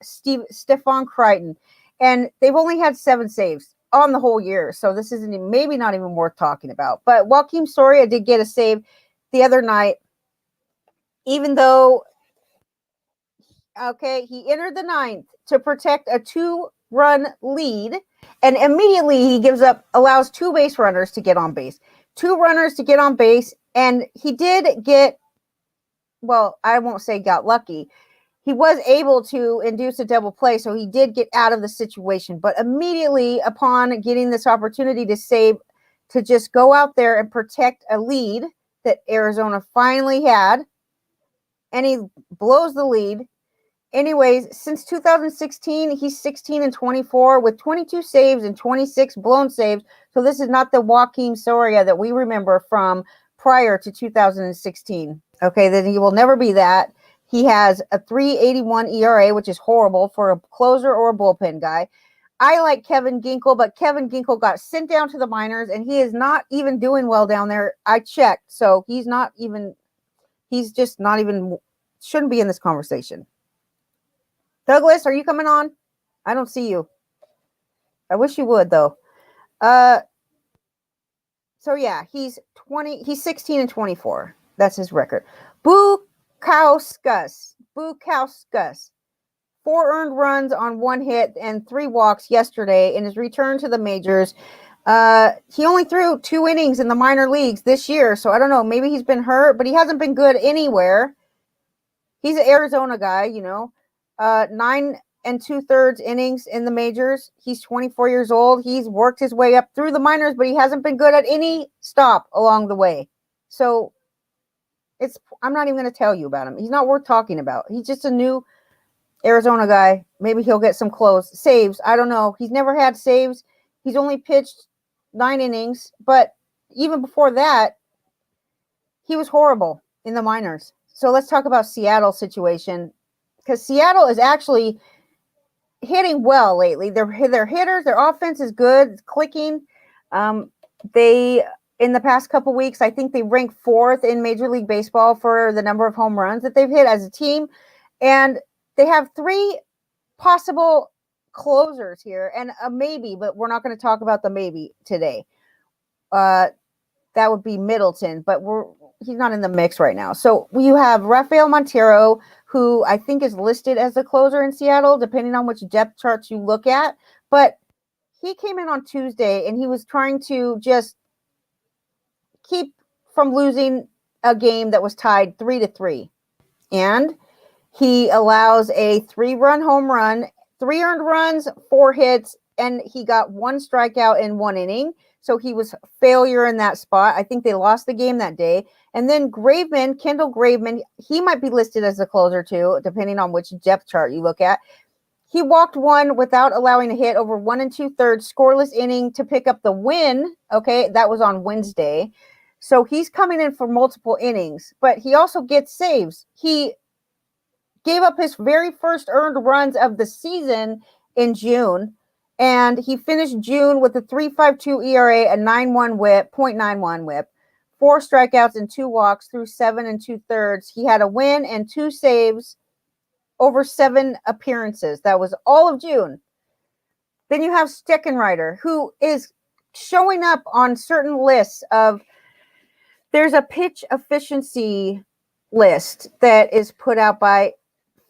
Stephon Crichton, and they've only had 7 saves on the whole year, so this isn't maybe not even worth talking about. But Joakim Soria did get a save the other night, even though he entered the 9th to protect a 2-run lead, and immediately he allows 2 base runners to get on base. 2 runners to get on base, and he did get, well, I won't say got lucky. He was able to induce a double play, so he did get out of the situation. But immediately upon getting this opportunity to save, to just go out there and protect a lead that Arizona finally had, and he blows the lead. Anyways, since 2016, he's 16-24 with 22 saves and 26 blown saves. So this is not the Joakim Soria that we remember from prior to 2016. Okay, then he will never be that. He has a 3.81 ERA, which is horrible for a closer or a bullpen guy. I like Kevin Ginkel, but Kevin Ginkel got sent down to the minors, and he is not even doing well down there. I checked, so he's just not even, shouldn't be in this conversation. Douglas, are you coming on? I don't see you. I wish you would, though. So yeah, he's 16-24. That's his record. Bukauskas. 4 earned runs on 1 hit and 3 walks yesterday in his return to the majors. He only threw 2 innings in the minor leagues this year, so I don't know. Maybe he's been hurt, but he hasn't been good anywhere. He's an Arizona guy, 9 2/3 innings in the majors. He's 24 years old. He's worked his way up through the minors, but he hasn't been good at any stop along the way. So I'm not even going to tell you about him. He's not worth talking about. He's just a new Arizona guy. Maybe he'll get some saves. I don't know. He's never had saves. He's only pitched 9 innings, but even before that, he was horrible in the minors. So let's talk about Seattle's situation, because Seattle is actually hitting well lately. They're hitters. Their offense is good. It's clicking. They, in the past couple weeks, I think they ranked 4th in Major League Baseball for the number of home runs that they've hit as a team. And they have 3 possible closers here and a maybe, but we're not going to talk about the maybe today. That would be Middleton, but he's not in the mix right now. So you have Rafael Montero, who I think is listed as the closer in Seattle, depending on which depth charts you look at. But he came in on Tuesday, and he was trying to just keep from losing a game that was tied 3-3. And he allows a 3-run home run, 3 earned runs, 4 hits, and he got 1 strikeout in 1 inning. So he was failure in that spot. I think they lost the game that day. And then Kendall Graveman, he might be listed as the closer too, depending on which depth chart you look at. He walked 1 without allowing a hit over 1 2/3 scoreless inning to pick up the win. Okay, that was on Wednesday. So he's coming in for multiple innings, but he also gets saves. He gave up his very first earned runs of the season in June. And he finished June with a 3.52 ERA, a 9.1 whip, 0.91 whip, 4 strikeouts and 2 walks through 7 2/3. He had a win and 2 saves over 7 appearances. That was all of June. Then you have Steckenrider, who is showing up on certain lists of, there's a pitch efficiency list that is put out by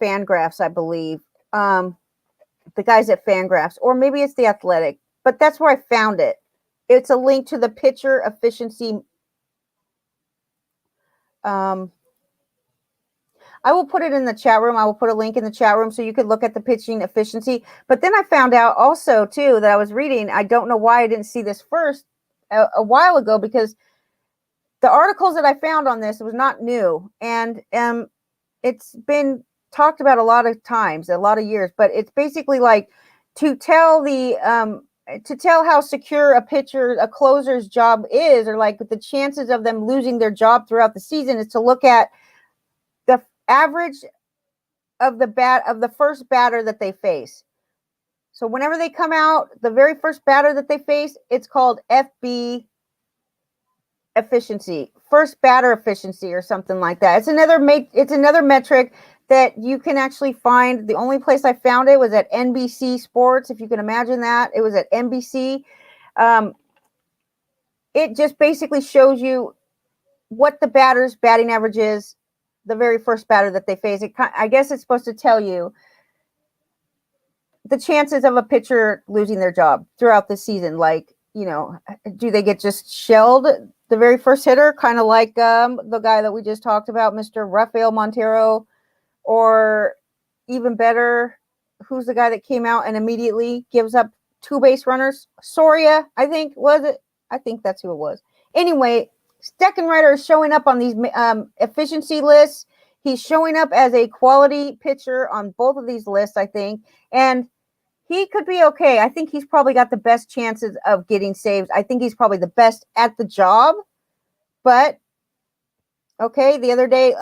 Fangraphs, I believe. The guys at Fangraphs, or maybe it's The Athletic, but that's where I found it. It's a link to the pitcher efficiency. I will put it in the chat room. I will put a link in the chat room so you could look at the pitching efficiency. But then I found out also, too, that I was reading. I don't know why I didn't see this first a while ago, because the articles that I found on this was not new. And it's been talked about a lot of times, a lot of years. But it's basically like to tell how secure a closer's job is, or like the chances of them losing their job throughout the season, is to look at the average of the first batter that they face. So whenever they come out, the very first batter that they face, it's called FB efficiency, first batter efficiency, or something like that. It's another metric that you can actually find. The only place I found it was at NBC Sports, if you can imagine that. It was at NBC. It just basically shows you what the batter's batting average is, the very first batter that they face. I guess it's supposed to tell you the chances of a pitcher losing their job throughout the season. Like, do they get just shelled the very first hitter, kind of like the guy that we just talked about, Mr. Rafael Montero, or even better, who's the guy that came out and immediately gives up 2 base runners? Soria, I think, was it? I think that's who it was. Anyway, Steckenrider is showing up on these efficiency lists. He's showing up as a quality pitcher on both of these lists, I think. And he could be okay. I think he's probably got the best chances of getting saves. I think he's probably the best at the job. But, okay, the other day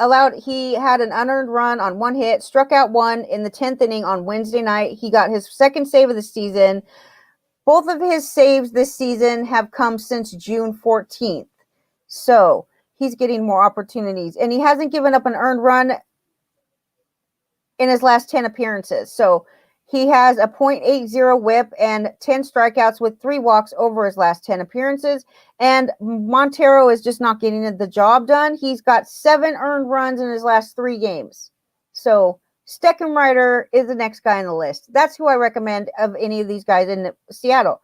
he had an unearned run on 1 hit, struck out 1 in the 10th inning on Wednesday night. He got his second save of the season. Both of his saves this season have come since June 14th. So he's getting more opportunities. And he hasn't given up an earned run in his last 10 appearances. So he has a .80 whip and 10 strikeouts with 3 walks over his last 10 appearances. And Montero is just not getting the job done. He's got 7 earned runs in his last 3 games. So Steckenrider is the next guy on the list. That's who I recommend of any of these guys in Seattle.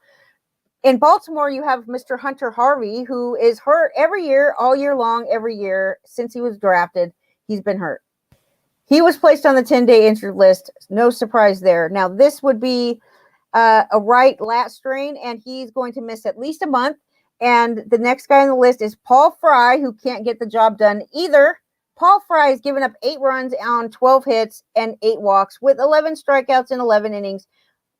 In Baltimore, you have Mr. Hunter Harvey, who is hurt every year, all year long, every year since he was drafted. He's been hurt. He was placed on the 10-day injured list. No surprise there. Now, this would be a right lat strain, and he's going to miss at least a month. And the next guy on the list is Paul Fry, who can't get the job done either. Paul Fry has given up 8 runs on 12 hits and 8 walks with 11 strikeouts in 11 innings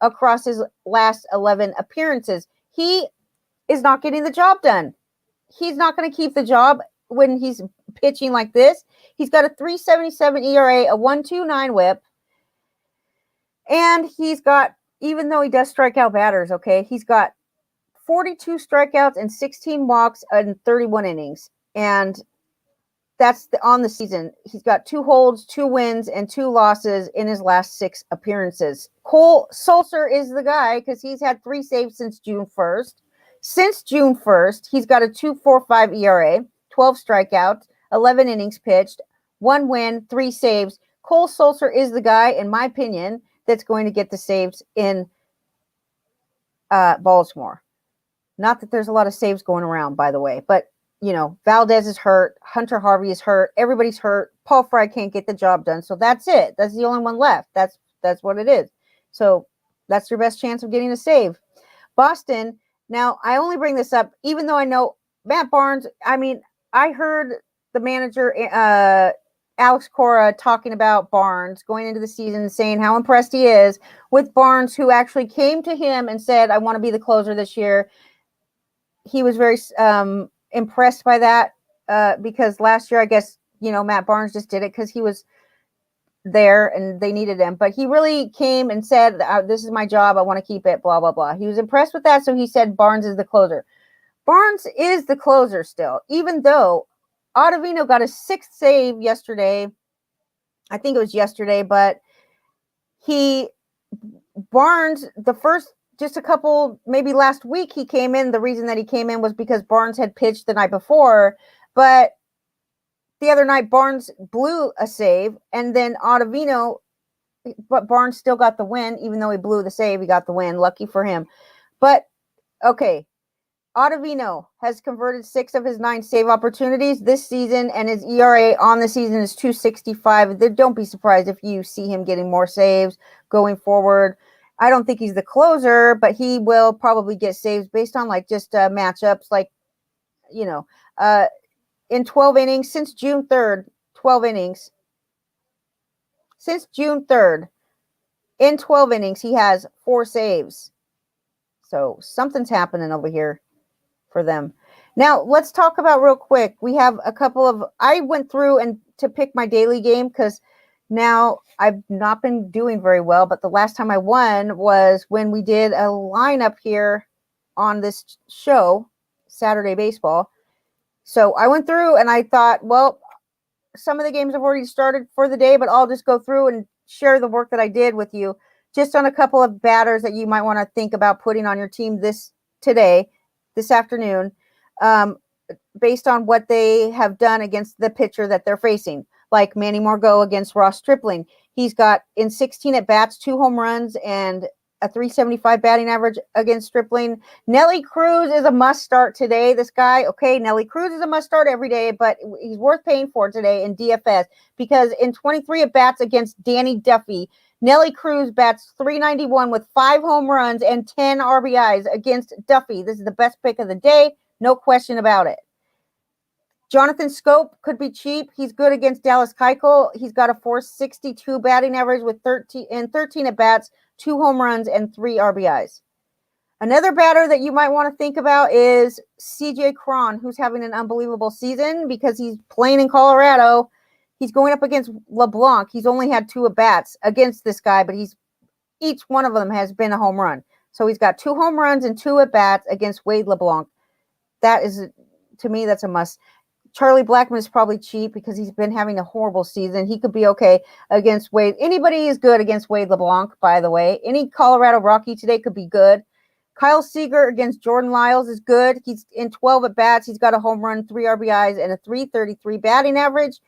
across his last 11 appearances. He is not getting the job done. He's not going to keep the job when he's pitching like this. He's got a 3.77 ERA, a 1.29 whip. And he's got, even though he does strike out batters, okay, he's got 42 strikeouts and 16 walks in 31 innings. And that's on the season. He's got 2 holds, 2 wins, and 2 losses in his last 6 appearances. Cole Sulser is the guy because he's had 3 saves since June 1st. Since June 1st, he's got a 2.45 ERA, 12 strikeouts, 11 innings pitched, 1 win, 3 saves. Cole Sulser is the guy, in my opinion, that's going to get the saves in Baltimore. Not that there's a lot of saves going around, by the way, but Valdez is hurt. Hunter Harvey is hurt. Everybody's hurt. Paul Fry can't get the job done. So that's it. That's the only one left. That's what it is. So that's your best chance of getting a save. Boston. Now, I only bring this up, even though I know Matt Barnes. I mean, I heard the manager, Alex Cora, talking about Barnes going into the season, saying how impressed he is with Barnes, who actually came to him and said, I want to be the closer this year. He was very impressed by that because last year, I guess, Matt Barnes just did it because he was there and they needed him. But he really came and said, this is my job. I want to keep it, blah, blah, blah. He was impressed with that. So he said Barnes is the closer. Barnes is the closer still, even though Ottavino got a 6th save yesterday. I think it was yesterday, but Barnes, the first just a couple, maybe last week he came in. The reason that he came in was because Barnes had pitched the night before, but the other night Barnes blew a save, and then Ottavino, but Barnes still got the win, even though he blew the save. He got the win. Lucky for him. But okay, Ottavino has converted 6 of his 9 save opportunities this season, and his ERA on the season is 2.65. Don't be surprised if you see him getting more saves going forward. I don't think he's the closer, but he will probably get saves based on like just matchups, like, you know, in 12 innings since June 3rd, 12 innings. Since June 3rd, in 12 innings, he has 4 saves. So something's happening over here for them. Now, let's talk about real quick. We have a couple of, I went through and to pick my daily game because now I've not been doing very well, but the last time I won was when we did a lineup here on this show, Saturday Baseball. So I went through and I thought, well, some of the games have already started for the day, but I'll just go through and share the work that I did with you just on a couple of batters that you might want to think about putting on your team this afternoon, based on what they have done against the pitcher that they're facing. Like Manny Margot against Ross Stripling. He's got in 16 at-bats, 2 home runs, and a 375 batting average against Stripling. Nelly Cruz is a must-start today. This guy, okay, Nelly Cruz is a must-start every day, but he's worth paying for today in DFS because in 23 at-bats against Danny Duffy, Nelly Cruz bats .391 with 5 home runs and 10 RBIs against Duffy. This is the best pick of the day. No question about it. Jonathan Scope could be cheap. He's good against Dallas Keuchel. He's got a .462 batting average with 13 at-bats, 2 home runs, and 3 RBIs. Another batter that you might want to think about is CJ Cron, who's having an unbelievable season because he's playing in Colorado. He's going up against LeBlanc. He's only had 2 at-bats against this guy, but each one of them has been a home run. So he's got 2 home runs and 2 at-bats against Wade LeBlanc. That is, to me, that's a must. Charlie Blackmon is probably cheap because he's been having a horrible season. He could be okay against Wade. Anybody is good against Wade LeBlanc, by the way. Any Colorado Rocky today could be good. Kyle Seager against Jordan Lyles is good. He's in 12 at-bats. He's got a home run, 3 RBIs, and a .333 batting average.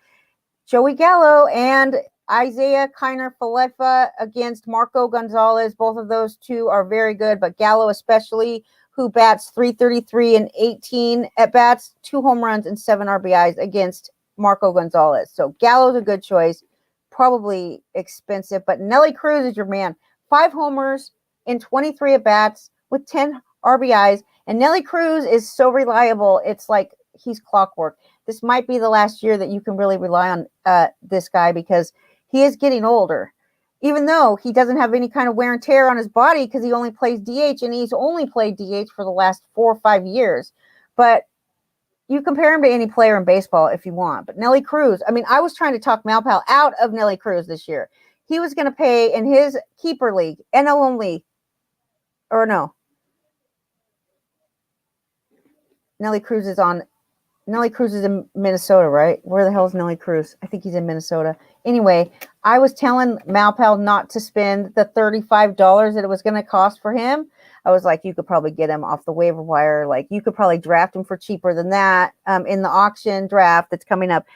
Joey Gallo and Isaiah Kiner-Falefa against Marco Gonzalez. Both of those two are very good, but Gallo especially, who bats .333 and 18 at-bats, 2 home runs, and 7 RBIs against Marco Gonzalez. So Gallo's a good choice, probably expensive, but Nelly Cruz is your man. 5 homers in 23 at-bats with 10 RBIs, and Nelly Cruz is so reliable. It's like he's clockwork. This might be the last year that you can really rely on this guy because he is getting older. Even though he doesn't have any kind of wear and tear on his body because he only plays DH, and he's only played DH for the last 4 or 5 years. But you compare him to any player in baseball if you want. But Nelly Cruz, I mean, I was trying to talk Malpal out of Nelly Cruz this year. He was going to pay in his keeper league, NL only, or no. Nelly Cruz is in Minnesota, right? Where the hell is Nelly Cruz? I think he's in Minnesota. Anyway, I was telling Malpal not to spend the $35 that it was going to cost for him. I was like, you could probably get him off the waiver wire. Like, you could probably draft him for cheaper than that in the auction draft that's coming up.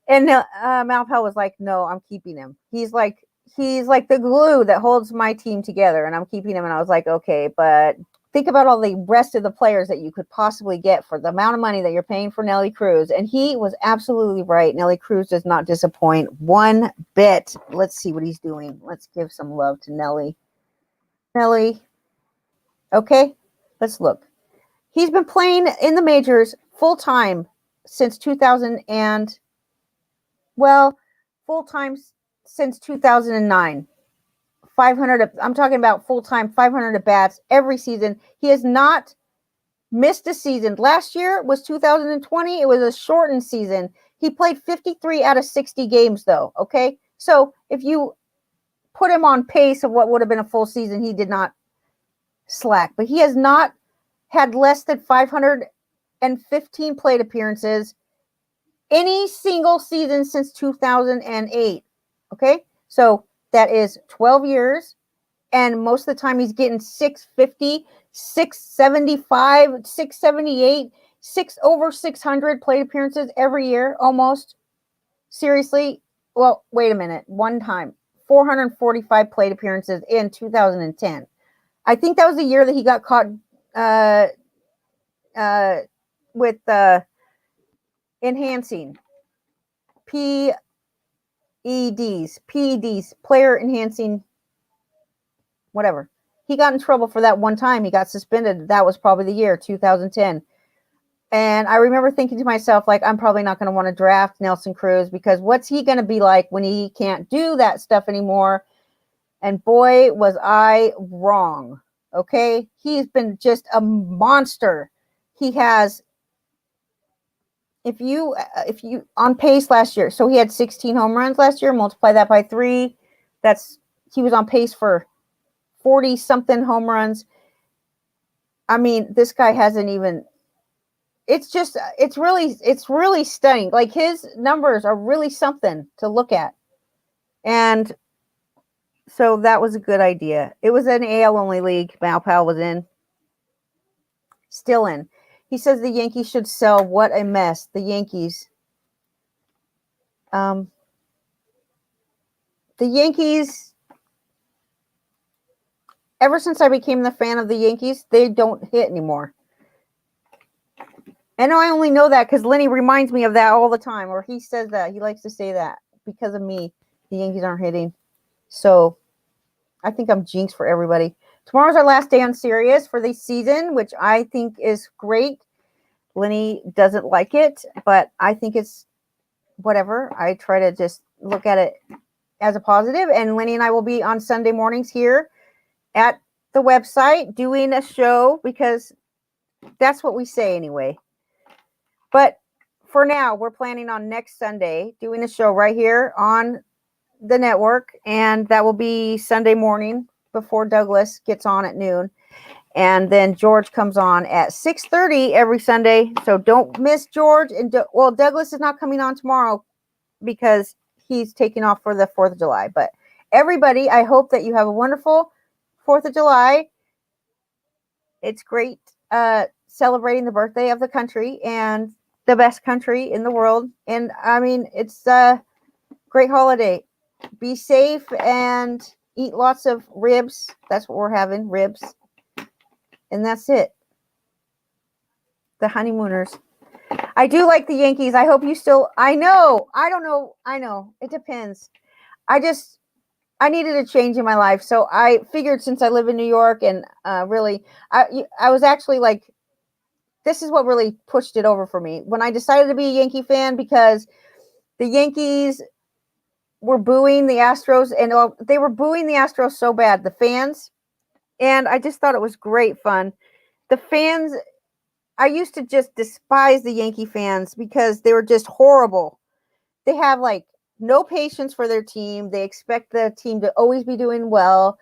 And Malpal was like, no, I'm keeping him. He's like the glue that holds my team together, and I'm keeping him. And I was like, okay, but think about all the rest of the players that you could possibly get for the amount of money that you're paying for Nelly Cruz. And he was absolutely right. Nelly Cruz does not disappoint one bit. Let's see what he's doing. Let's give some love to Nelly. Nelly. Okay, let's look. He's been playing in the majors full-time since 2009. 500, I'm talking about full-time 500 at-bats every season. He has not missed a season. Last year was 2020. It was a shortened season. He played 53 out of 60 games, though, okay? So if you put him on pace of what would have been a full season, he did not slack. But he has not had less than 515 plate appearances any single season since 2008, okay? So that is 12 years, and most of the time he's getting 650, 675, 678, over 600 plate appearances every year, almost. Seriously. Well, wait a minute. One time, 445 plate appearances in 2010. I think that was the year that he got caught with enhancing PEDs, player enhancing, whatever. He got in trouble for that one time. He got suspended. That was probably the year 2010. And I remember thinking to myself, like, I'm probably not going to want to draft Nelson Cruz, because what's he going to be like when he can't do that stuff anymore? And boy, was I wrong. Okay. He's been just a monster. He has, if you on pace last year, so he had 16 home runs last year, multiply that by 3. He was on pace for 40 something home runs. I mean, this guy hasn't even, it's really stunning. Like, his numbers are really something to look at. And so that was a good idea. It was an AL only league. Malpal was in. Still in. He says the Yankees should sell. What a mess. The Yankees. The Yankees, ever since I became the fan of the Yankees, they don't hit anymore. And I only know that because Lenny reminds me of that all the time, or he says that. He likes to say that because of me. The Yankees aren't hitting. So I think I'm jinxed for everybody. Tomorrow's our last day on Sirius for the season, which I think is great. Lenny doesn't like it, but I think it's whatever. I try to just look at it as a positive. And Lenny and I will be on Sunday mornings here at the website doing a show, because that's what we say anyway. But for now, we're planning on next Sunday doing a show right here on the network, and that will be Sunday morning before Douglas gets on at noon. And then George comes on at 6:30 every Sunday. So don't miss George. And Douglas is not coming on tomorrow because he's taking off for the 4th of July. But everybody, I hope that you have a wonderful 4th of July. It's great celebrating the birthday of the country, and the best country in the world. And I mean, it's a great holiday. Be safe and eat lots of ribs. That's what we're having, ribs. And that's it. The honeymooners. I do like the Yankees. I hope you still, I know. It depends. I needed a change in my life. So I figured, since I live in New York, and really, I was actually like, this is what really pushed it over for me. When I decided to be a Yankee fan, because the Yankees were booing the Astros, and they were booing the Astros so bad, the fans. And I just thought it was great fun. The fans, I used to just despise the Yankee fans because they were just horrible. They have like no patience for their team. They expect the team to always be doing well.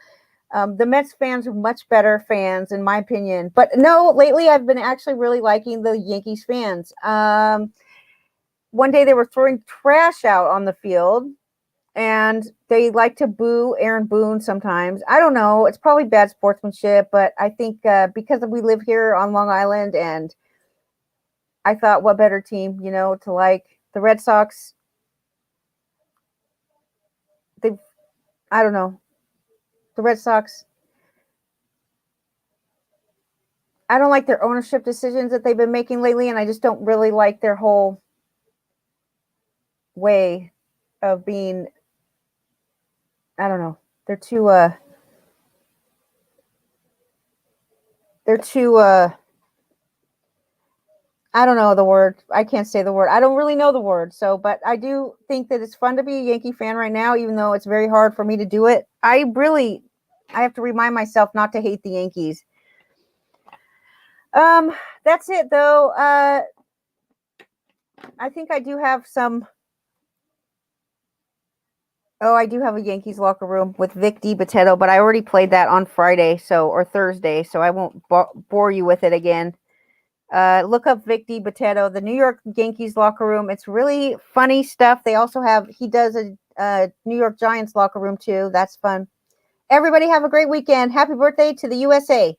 The Mets fans are much better fans, in my opinion. But no, lately I've been actually really liking the Yankees fans. One day they were throwing trash out on the field, and they like to boo Aaron Boone sometimes. I don't know. It's probably bad sportsmanship, but I think because we live here on Long Island, and I thought, what better team, to like. The Red Sox. I don't know. The Red Sox, I don't like their ownership decisions that they've been making lately, and I just don't really like their whole way of being. I don't know. They're too I don't know the word. I can't say the word. I don't really know the word. So, but I do think that it's fun to be a Yankee fan right now, even though it's very hard for me to do it. I have to remind myself not to hate the Yankees. That's it though. I think I do have some. Oh, I do have a Yankees locker room with Vic DiBitetto, but I already played that on Friday, or Thursday, so I won't bore you with it again. Look up Vic DiBitetto, the New York Yankees locker room. It's really funny stuff. He does a New York Giants locker room too. That's fun. Everybody have a great weekend. Happy birthday to the USA.